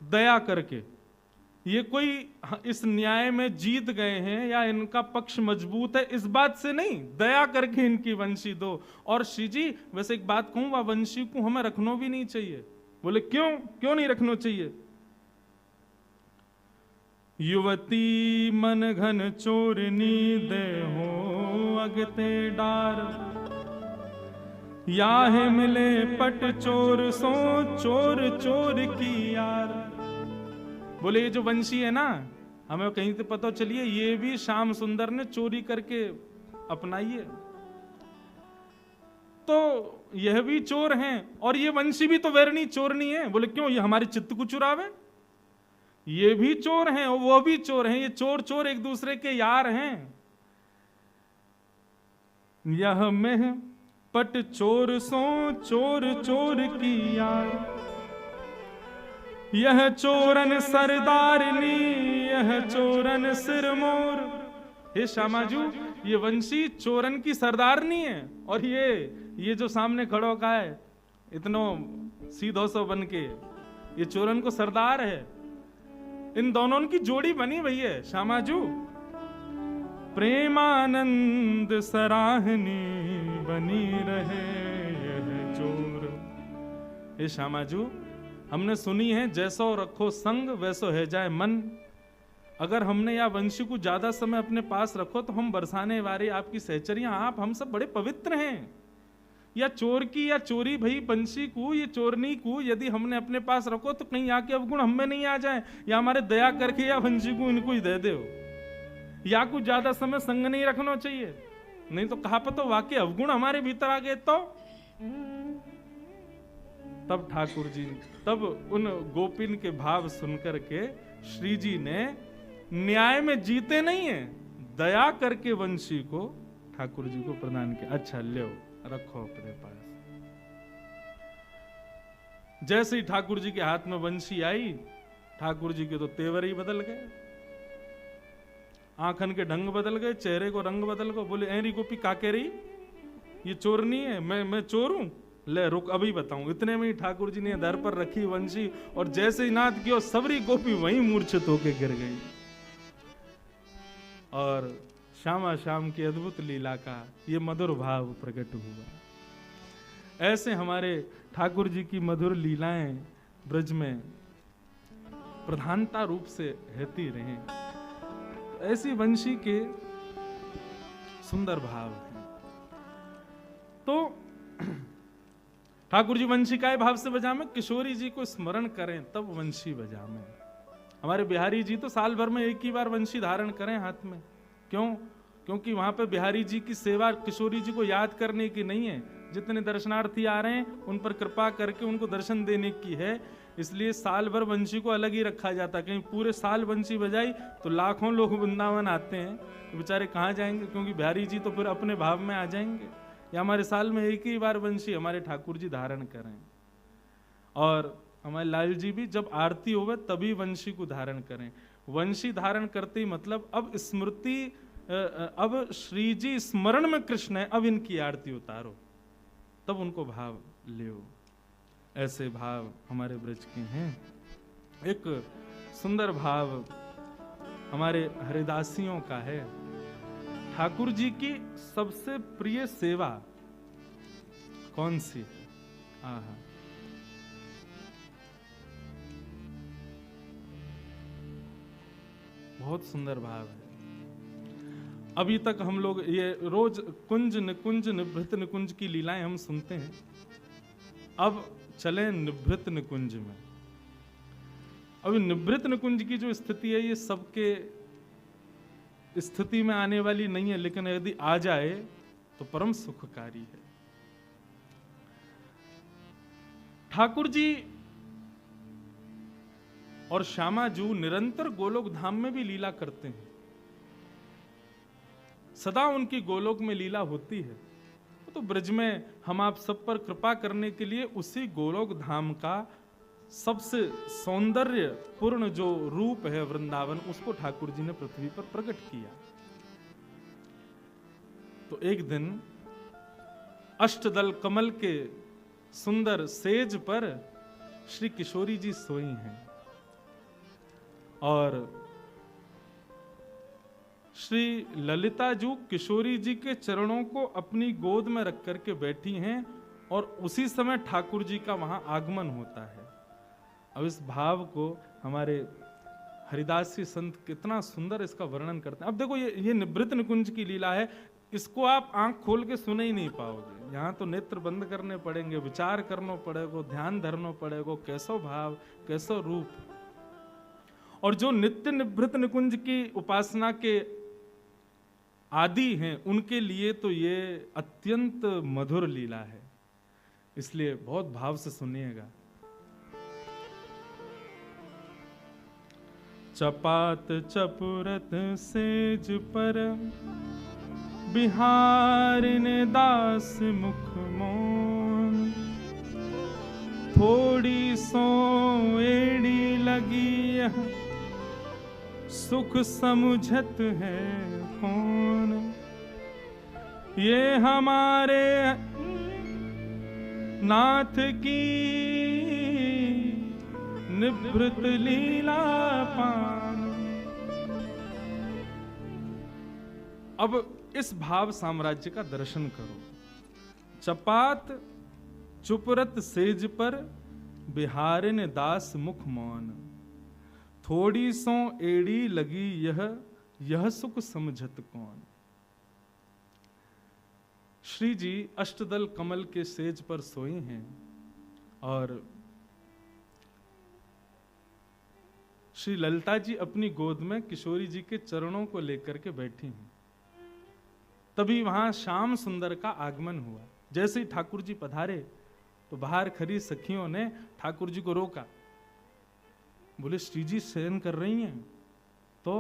दया करके। ये कोई इस न्याय में जीत गए हैं या इनका पक्ष मजबूत है इस बात से नहीं, दया करके इनकी वंशी दो। और श्री जी वैसे एक बात कहूं, वह वंशी को हमें रखना भी नहीं चाहिए। बोले क्यों, क्यों नहीं रखना चाहिए? युवती मन घन चोरनी दे हो अगते डार, याहे मिले पट चोर सो चोर चोर की यार। बोले ये जो वंशी है ना, हमें कहीं से पता चलिए ये भी श्याम सुंदर ने चोरी करके अपनाई है, तो यह भी चोर हैं और ये वंशी भी तो वैरणी चोरनी है। बोले क्यों, ये हमारे चित्त को चुरावे? ये भी चोर हैं और वो भी चोर हैं, ये चोर चोर एक दूसरे के यार हैं। यह में पट चोर सो चोर चोर की यार, यह चोरन सरदारनी यह चोरन सिरमोर। हे श्यामाजू ये वंशी चोरन की सरदारनी है और ये जो सामने खड़ो का है इतनो सीधो सो बन के, ये चोरन को सरदार है। इन दोनों की जोड़ी बनी हुई है श्यामाजू। प्रेमानंद सराहनी बनी रहे यह चोर। हे श्यामाजू हमने सुनी है जैसो रखो संग वैसो है जाए मन। अगर हमने या वंशी को ज्यादा समय अपने पास रखो तो हम बरसाने वाले आपकी सहचरियां, आप हम सब बड़े पवित्र हैं। या चोर की या चोरी भई वंशी को, ये चोरनी को यदि हमने अपने पास रखो तो कहीं आके अवगुण हमें नहीं आ जाए, या हमारे दया करके या वंशी को इनको ही दे दो। या कुछ ज्यादा समय संग नहीं रखना चाहिए, नहीं तो कहा पता वाकई अवगुण हमारे भीतर आ गए तो। तब ठाकुर जी, तब उन गोपिन के भाव सुनकर के श्री जी ने न्याय में जीते नहीं है, दया करके वंशी को ठाकुर जी को प्रदान किया। अच्छा लो रखो अपने पास। जैसे ही ठाकुर जी के हाथ में वंशी आई, ठाकुर जी के तो तेवर ही बदल गए, आंखन के ढंग बदल गए, चेहरे को रंग बदल गए। बोले ऐरी गोपी काके रही, ये चोरनी है, मैं चोर हूं? ले रुक अभी बताऊं। इतने में ही ठाकुर जी ने दर पर रखी वंशी और जैसे ही नाद किया सबरी गोपी वहीं मूर्छित होके गिर गई। और श्यामा श्याम की अद्भुत लीला का ये मधुर भाव प्रकट हुआ। ऐसे हमारे ठाकुर जी की मधुर लीलाएं ब्रज में प्रधानता रूप से रहती रहे। ऐसी वंशी के सुंदर भाव हैं। तो ठाकुर जी वंशी काय भाव से बजावे? किशोरी जी को स्मरण करें तब वंशी बजावे। हमारे बिहारी जी तो साल भर में एक ही बार वंशी धारण करें हाथ में। क्यों? क्योंकि वहां पे बिहारी जी की सेवा किशोरी जी को याद करने की नहीं है, जितने दर्शनार्थी आ रहे हैं उन पर कृपा करके उनको दर्शन देने की है। इसलिए साल भर वंशी को अलग ही रखा जाता है। कहीं पूरे साल वंशी बजाई तो लाखों लोग वृंदावन आते हैं, तो बेचारे कहाँ जाएंगे? क्योंकि बिहारी जी तो फिर अपने भाव में आ जाएंगे। या हमारे साल में एक ही बार वंशी हमारे ठाकुर जी धारण करें। और हमारे लाल जी भी जब आरती होवे तभी वंशी को धारण करें। वंशी धारण करते ही मतलब अब स्मृति, अब श्री जी स्मरण में कृष्ण है, अब इनकी आरती उतारो, तब उनको भाव लियो। ऐसे भाव हमारे ब्रज के हैं। एक सुंदर भाव हमारे हरिदासियों का है। ठाकुर जी की सबसे प्रिय सेवा कौन सी है? आहा, बहुत सुंदर भाव है। अभी तक हम लोग ये रोज कुंज निकुंज निभृत निकुंज की लीलाएं हम सुनते हैं। अब चलें निभृत निकुंज में। अभी निभृत निकुंज की जो स्थिति है ये सबके स्थिति में आने वाली नहीं है, लेकिन यदि आ जाए तो परम सुखकारी है। ठाकुर जी और श्यामा जू निरंतर गोलोक धाम में भी लीला करते हैं, सदा उनकी गोलोक में लीला होती है। तो ब्रज में हम आप सब पर कृपा करने के लिए उसी गोलोक धाम का सबसे सौंदर्य पूर्ण जो रूप है वृंदावन, उसको ठाकुर जी ने पृथ्वी पर प्रकट किया। तो एक दिन अष्टदल कमल के सुंदर सेज पर श्री किशोरी जी सोई हैं और श्री ललिता जू किशोरी जी के चरणों को अपनी गोद में रख करके बैठी हैं और उसी समय ठाकुर जी का वहां आगमन होता है। अब इस भाव को हमारे हरिदास जी संत कितना सुंदर इसका वर्णन करते हैं। अब देखो ये निवृत्त निकुंज की लीला है, इसको आप आंख खोल के सुने ही नहीं पाओगे। यहाँ तो नेत्र बंद करने पड़ेंगे, विचार करना पड़ेगा, ध्यान धरना पड़ेगा, कैसो भाव कैसो रूप। और जो नित्य निवृत्त निकुंज की उपासना के आदि हैं उनके लिए तो ये अत्यंत मधुर लीला है, इसलिए बहुत भाव से सुनिएगा। चपात चपुरत सेज पर बिहारिन दास मुख मोन, थोड़ी सो एड़ी लगी यह सुख समुझत है कौन। ये हमारे नाथ की निवृत्त लीला पान। अब इस भाव साम्राज्य का दर्शन करो। चपात चुपरत सेज पर बिहारिन दास मुख मौन, थोड़ी सो एड़ी लगी यह सुख समझत कौन। श्री जी अष्टदल कमल के सेज पर सोए हैं और श्री ललिता जी अपनी गोद में किशोरी जी के चरणों को लेकर के बैठी हैं। तभी वहां श्याम सुंदर का आगमन हुआ। जैसे ही ठाकुर जी पधारे तो बाहर खड़ी सखियों ने ठाकुर जी को रोका। बोले श्री जी शयन कर रही हैं। तो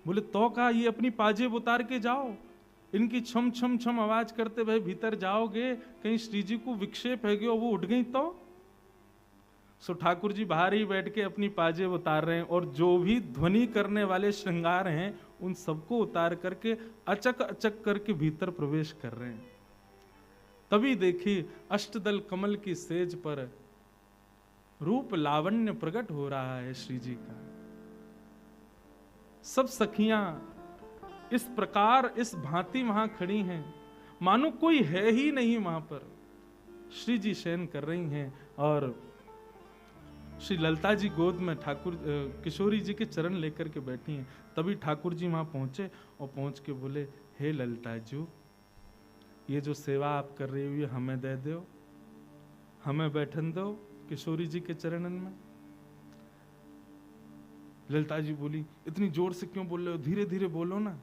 बोले तो का ये अपनी पाजेब उतार के जाओ, इनकी छम छम छम आवाज करते भाई भीतर जाओगे, कहीं श्री जी को विक्षेप है गया वो उठ गई तो। सो ठाकुर जी बाहर ही बैठ के अपनी पाजेब उतार रहे हैं और जो भी ध्वनि करने वाले श्रृंगार हैं उन सबको उतार करके अचक अचक करके भीतर प्रवेश कर रहे हैं। तभी देखिए अष्टदल कमल की सेज पर रूप लावण्य प्रकट हो रहा है श्री जी का। सब सखियां इस प्रकार इस भांति वहां खड़ी हैं, मानो कोई है ही नहीं वहां पर। श्री जी शयन कर रही हैं और श्री ललिता जी गोद में ठाकुर किशोरी जी के चरण लेकर के बैठी हैं। तभी ठाकुर जी वहां पहुंचे और पहुंच के बोले, हे ललिता जी, ये जो सेवा आप कर रही हो ये हमें दे दो, हमें बैठन दो किशोरी जी के चरणन में। ललिता जी बोली, इतनी जोर से क्यों बोल रहे हो, धीरे धीरे बोलो ना,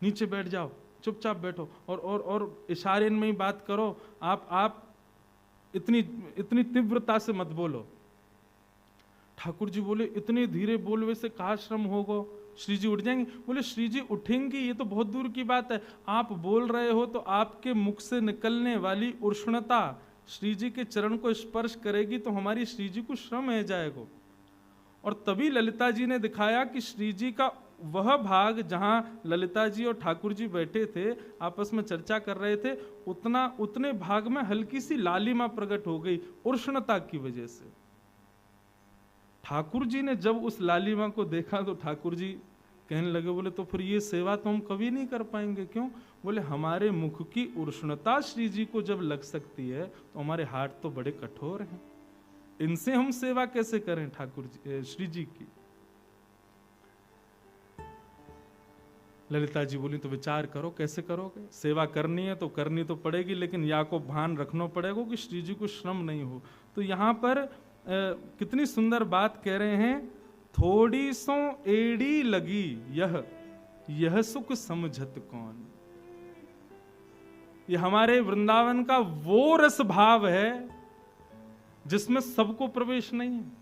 नीचे बैठ जाओ, चुपचाप बैठो और इशारे में ही बात करो, आप इतनी तीव्रता से मत बोलो। ठाकुर जी बोले, इतने धीरे बोलने से कहा श्रम होगा, श्री जी उठ जाएंगे। बोले श्री जी उठेंगी ये तो बहुत दूर की बात है, आप बोल रहे हो तो आपके मुख से निकलने वाली उष्णता श्री जी के चरण को स्पर्श करेगी तो हमारी श्री जी को श्रम है जाएगा। और तभी ललिता जी ने दिखाया कि श्री जी का वह भाग जहां ललिता जी और ठाकुर जी बैठे थे आपस में चर्चा कर रहे थे, उतने भाग में हल्की सी लालिमा प्रकट हो गई उष्णता की वजह से। ठाकुर जी ने जब उस लालिमा को देखा तो ठाकुर जी कहने लगे, बोले तो फिर ये सेवा तो हम कभी नहीं कर पाएंगे। क्यों? बोले हमारे मुख की उष्णता श्री जी को जब लग सकती है तो हमारे हाथ तो बड़े कठोर हैं, इनसे हम सेवा कैसे करें ठाकुर जी श्री जी की। ललिता जी बोली, तो विचार करो कैसे करोगे, सेवा करनी है तो करनी तो पड़ेगी, लेकिन या को भान रखना पड़ेगा कि श्री जी को श्रम नहीं हो। तो यहाँ पर कितनी सुंदर बात कह रहे हैं, थोड़ी सो एड़ी लगी यह सुख समझत कौन। ये हमारे वृंदावन का वो रस भाव है जिसमें सबको प्रवेश नहीं है।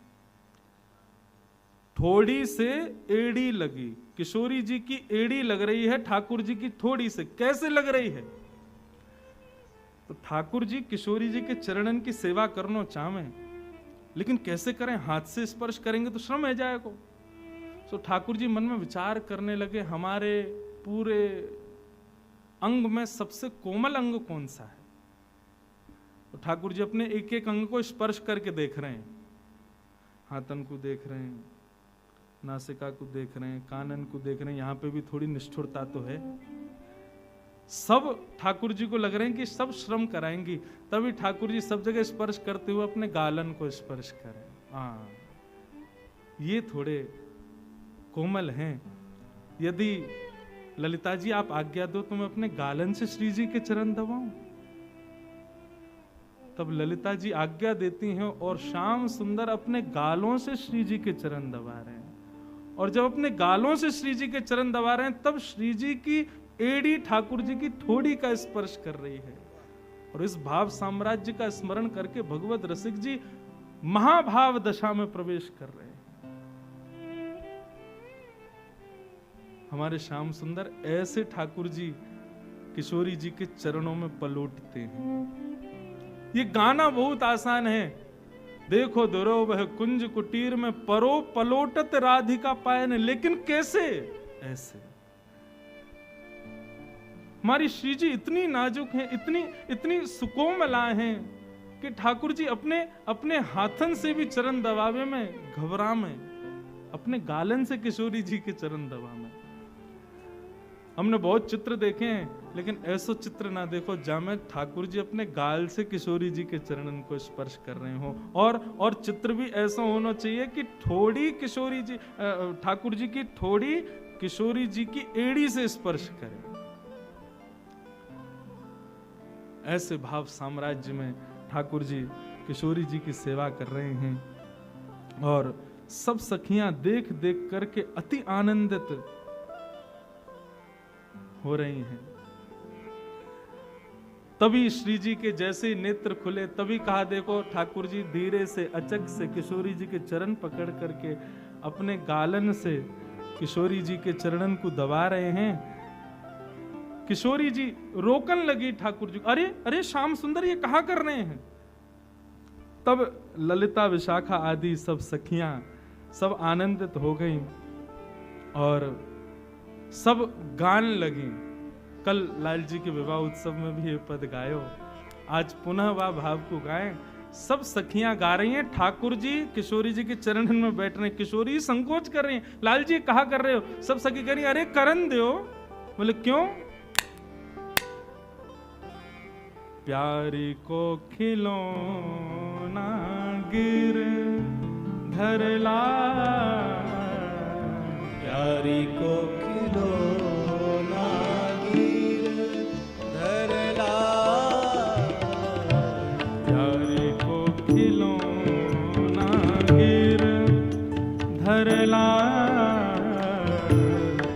थोड़ी से एड़ी लगी, किशोरी जी की एड़ी लग रही है ठाकुर जी की थोड़ी से, कैसे लग रही है? तो ठाकुर जी किशोरी जी के चरणन की सेवा करना चाहें, लेकिन कैसे करें? हाथ से स्पर्श करेंगे तो श्रम है जाएगा। तो ठाकुर जी मन में विचार करने लगे, हमारे पूरे अंग में सबसे कोमल अंग कौन सा है? तो ठाकुर जी अपने एक एक अंग को स्पर्श करके देख रहे हैं। हाथन को देख रहे हैं, नासिका को देख रहे हैं, कानन को देख रहे हैं। यहाँ पे भी थोड़ी निष्ठुरता तो है। सब ठाकुर जी को लग रहे हैं कि सब श्रम कराएंगी, तभी ठाकुर जी सब जगह स्पर्श करते हुए अपने गालन को स्पर्श करें। हाँ, ये थोड़े कोमल हैं। यदि ललिता जी आप आज्ञा दो तो मैं अपने गालन से श्री जी के चरण दबाऊं। तब ललिता जी आज्ञा देती हैं और श्याम सुंदर अपने गालों से श्री जी के चरण दबा रहे हैं। और जब अपने गालों से श्री जी के चरण दबा रहे हैं, तब श्री जी की एड़ी ठाकुर जी की थोड़ी का स्पर्श कर रही है। और इस भाव साम्राज्य का स्मरण करके भगवत रसिक जी महाभाव दशा में प्रवेश कर रहे हैं। हमारे श्याम सुंदर ऐसे ठाकुर जी किशोरी जी के चरणों में पलोटते हैं। ये गाना बहुत आसान है। देखो दुरो वह कुंज कुटीर में परो पलोटत राधिका पायन, लेकिन कैसे? ऐसे। हमारी श्री जी इतनी नाजुक हैं, इतनी सुकोमला हैं कि ठाकुर जी अपने हाथन से भी चरण दबावे में घबरा में, अपने गालन से किशोरी जी के चरण दबा में। हमने बहुत चित्र देखे हैं, लेकिन ऐसा चित्र ना देखो जहां में ठाकुर जी अपने गाल से किशोरी जी के चरणन को स्पर्श कर रहे हो। और चित्र भी ऐसा होना चाहिए कि थोड़ी किशोरी जी, ठाकुर जी की थोड़ी किशोरी जी की एड़ी से स्पर्श करे। ऐसे भाव साम्राज्य में ठाकुर जी किशोरी जी की सेवा कर रहे हैं और सब सखियां देख देख करके अति आनंदित हो रही हैं। तभी श्री जी के जैसे नेत्र खुले, तभी कहा देखो ठाकुर जी धीरे से अचक से किशोरी जी के चरण पकड़ करके अपने गालन से किशोरी जी के चरणन को दबा रहे हैं। किशोरी जी रोकन लगी ठाकुर जी, अरे अरे श्याम सुंदर ये कहा कर रहे हैं? तब ललिता विशाखा आदि सब सखियां सब आनंदित हो गईं और सब गान लगी। कल लाल जी के विवाह उत्सव में भी ये पद गायो, आज पुनः वह भाव को गाएं। सब सखियां गा रही हैं, ठाकुर जी किशोरी जी के चरणन में बैठ रहे हैं। किशोरी संकोच कर रही हैं, लाल जी कहा कर रहे हो? सब सखी कह रही अरे करन दो। बोले क्यों? प्यारी को खिलौना गिर धरला, प्यारी को खिलौना गिर धरला, प्यारी को खिलौना गिर धरला,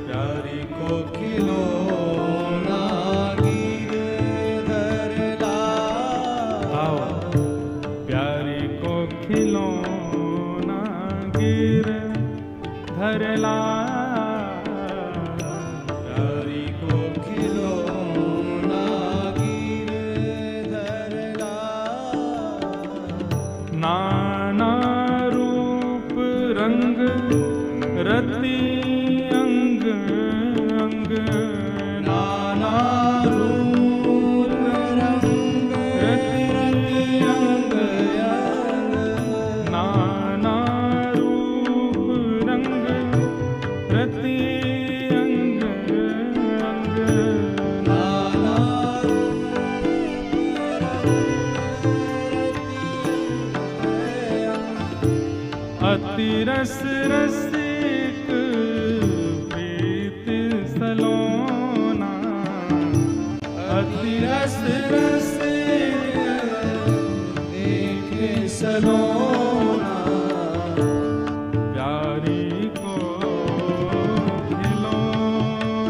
प्यारी को खिलौना गिर धरला, आओ प्यारी को खिलौना गिर धरला, प्यारी को खिलौना गिर धरला, नाना रूप रंग रति अंग अंग, नाना रूप रंग रति अंग अंग, नाना रूप रंग रति अंग अंग, नाना अति रस रसिक प्रीत सलोना, अति रस रसिक देख सलोना, प्यारी को खिलौना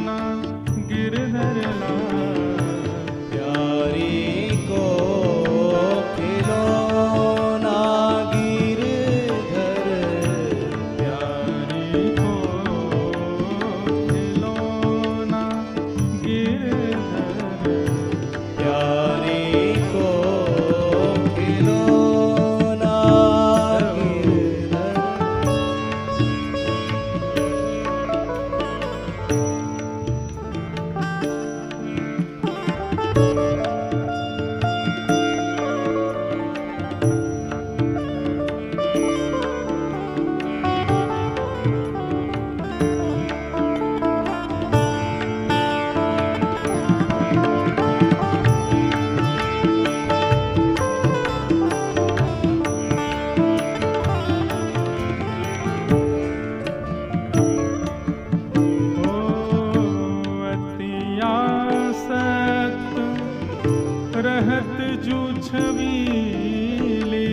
रहत जू छबीली,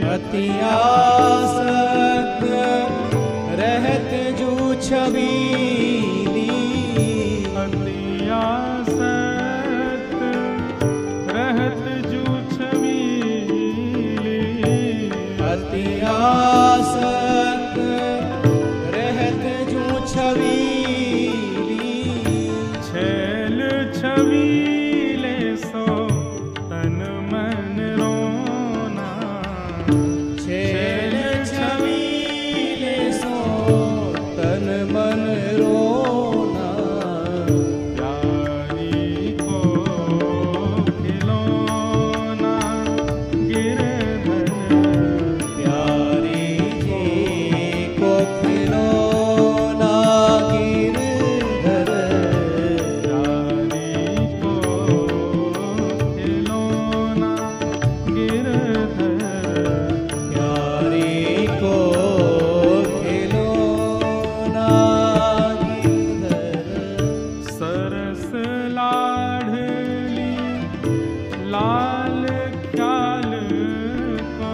अति आसक्त रहत जू छबीली, अति आसक्त रहत जू छबीली, अति आसक्त रहत जू छबीली, छैल छबीले सो तन मन रोना, छैल छबीले सो तन मन रोना, प्यारी को खिलौना गिरधर, प्यारी जी को खिलौना गिरधर, प्यारी को खिलौना गिरधर, प्यारी को खिलौना गिरधर, सरस लाडली लाल ख्याल को,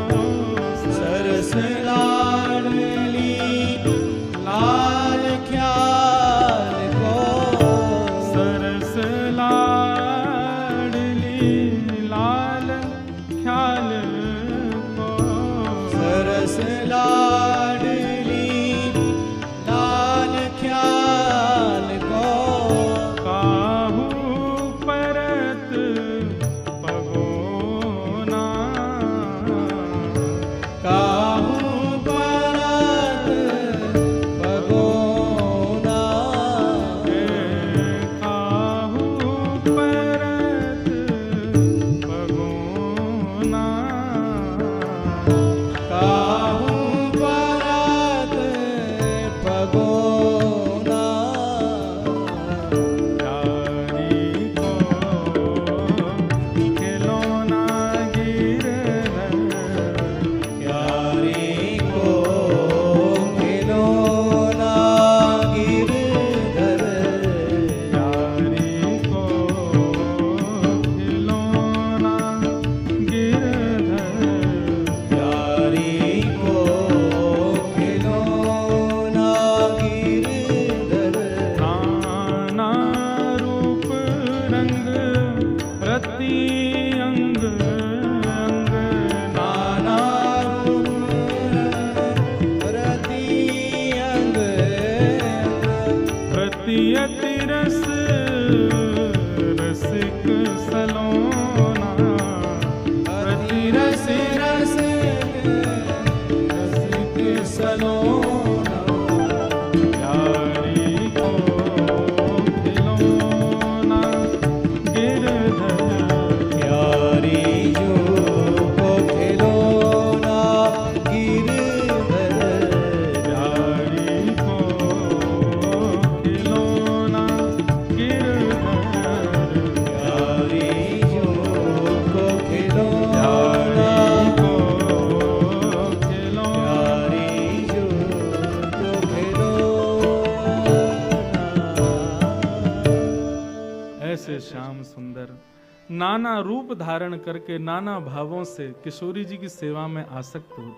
सरस लाडली लाल ख्याल को, सरस लाडली लाल ख्याल को, सरस लाडली लाल ख्याल को, काहू परत पगोना, काहू परत पगोना, काहू परत पगोना, काहू परत पगोना, प्यारी को खिलौना गिरधर, प्यारी को खिलौना गिरधर, प्यारी को खिलौना गिरधर, प्यारी को खिलौना गिरधर, नाना रूप रंग रति अंग अंग, नाना रूप रति अंग प्रति अति रस रसिक सलोना, अति रस रस रसिक सलोना, प्यारी को खिलौना गिरधर, प्यारी जो को खिलौना गिरधर, प्यारी को खिलौना गिरधर, प्यारी जो को खिलौना, प्यारी को खिलौना। ऐसे श्याम सुंदर नाना रूप धारण करके नाना भावों से किशोरी जी की सेवा में आसक्त होते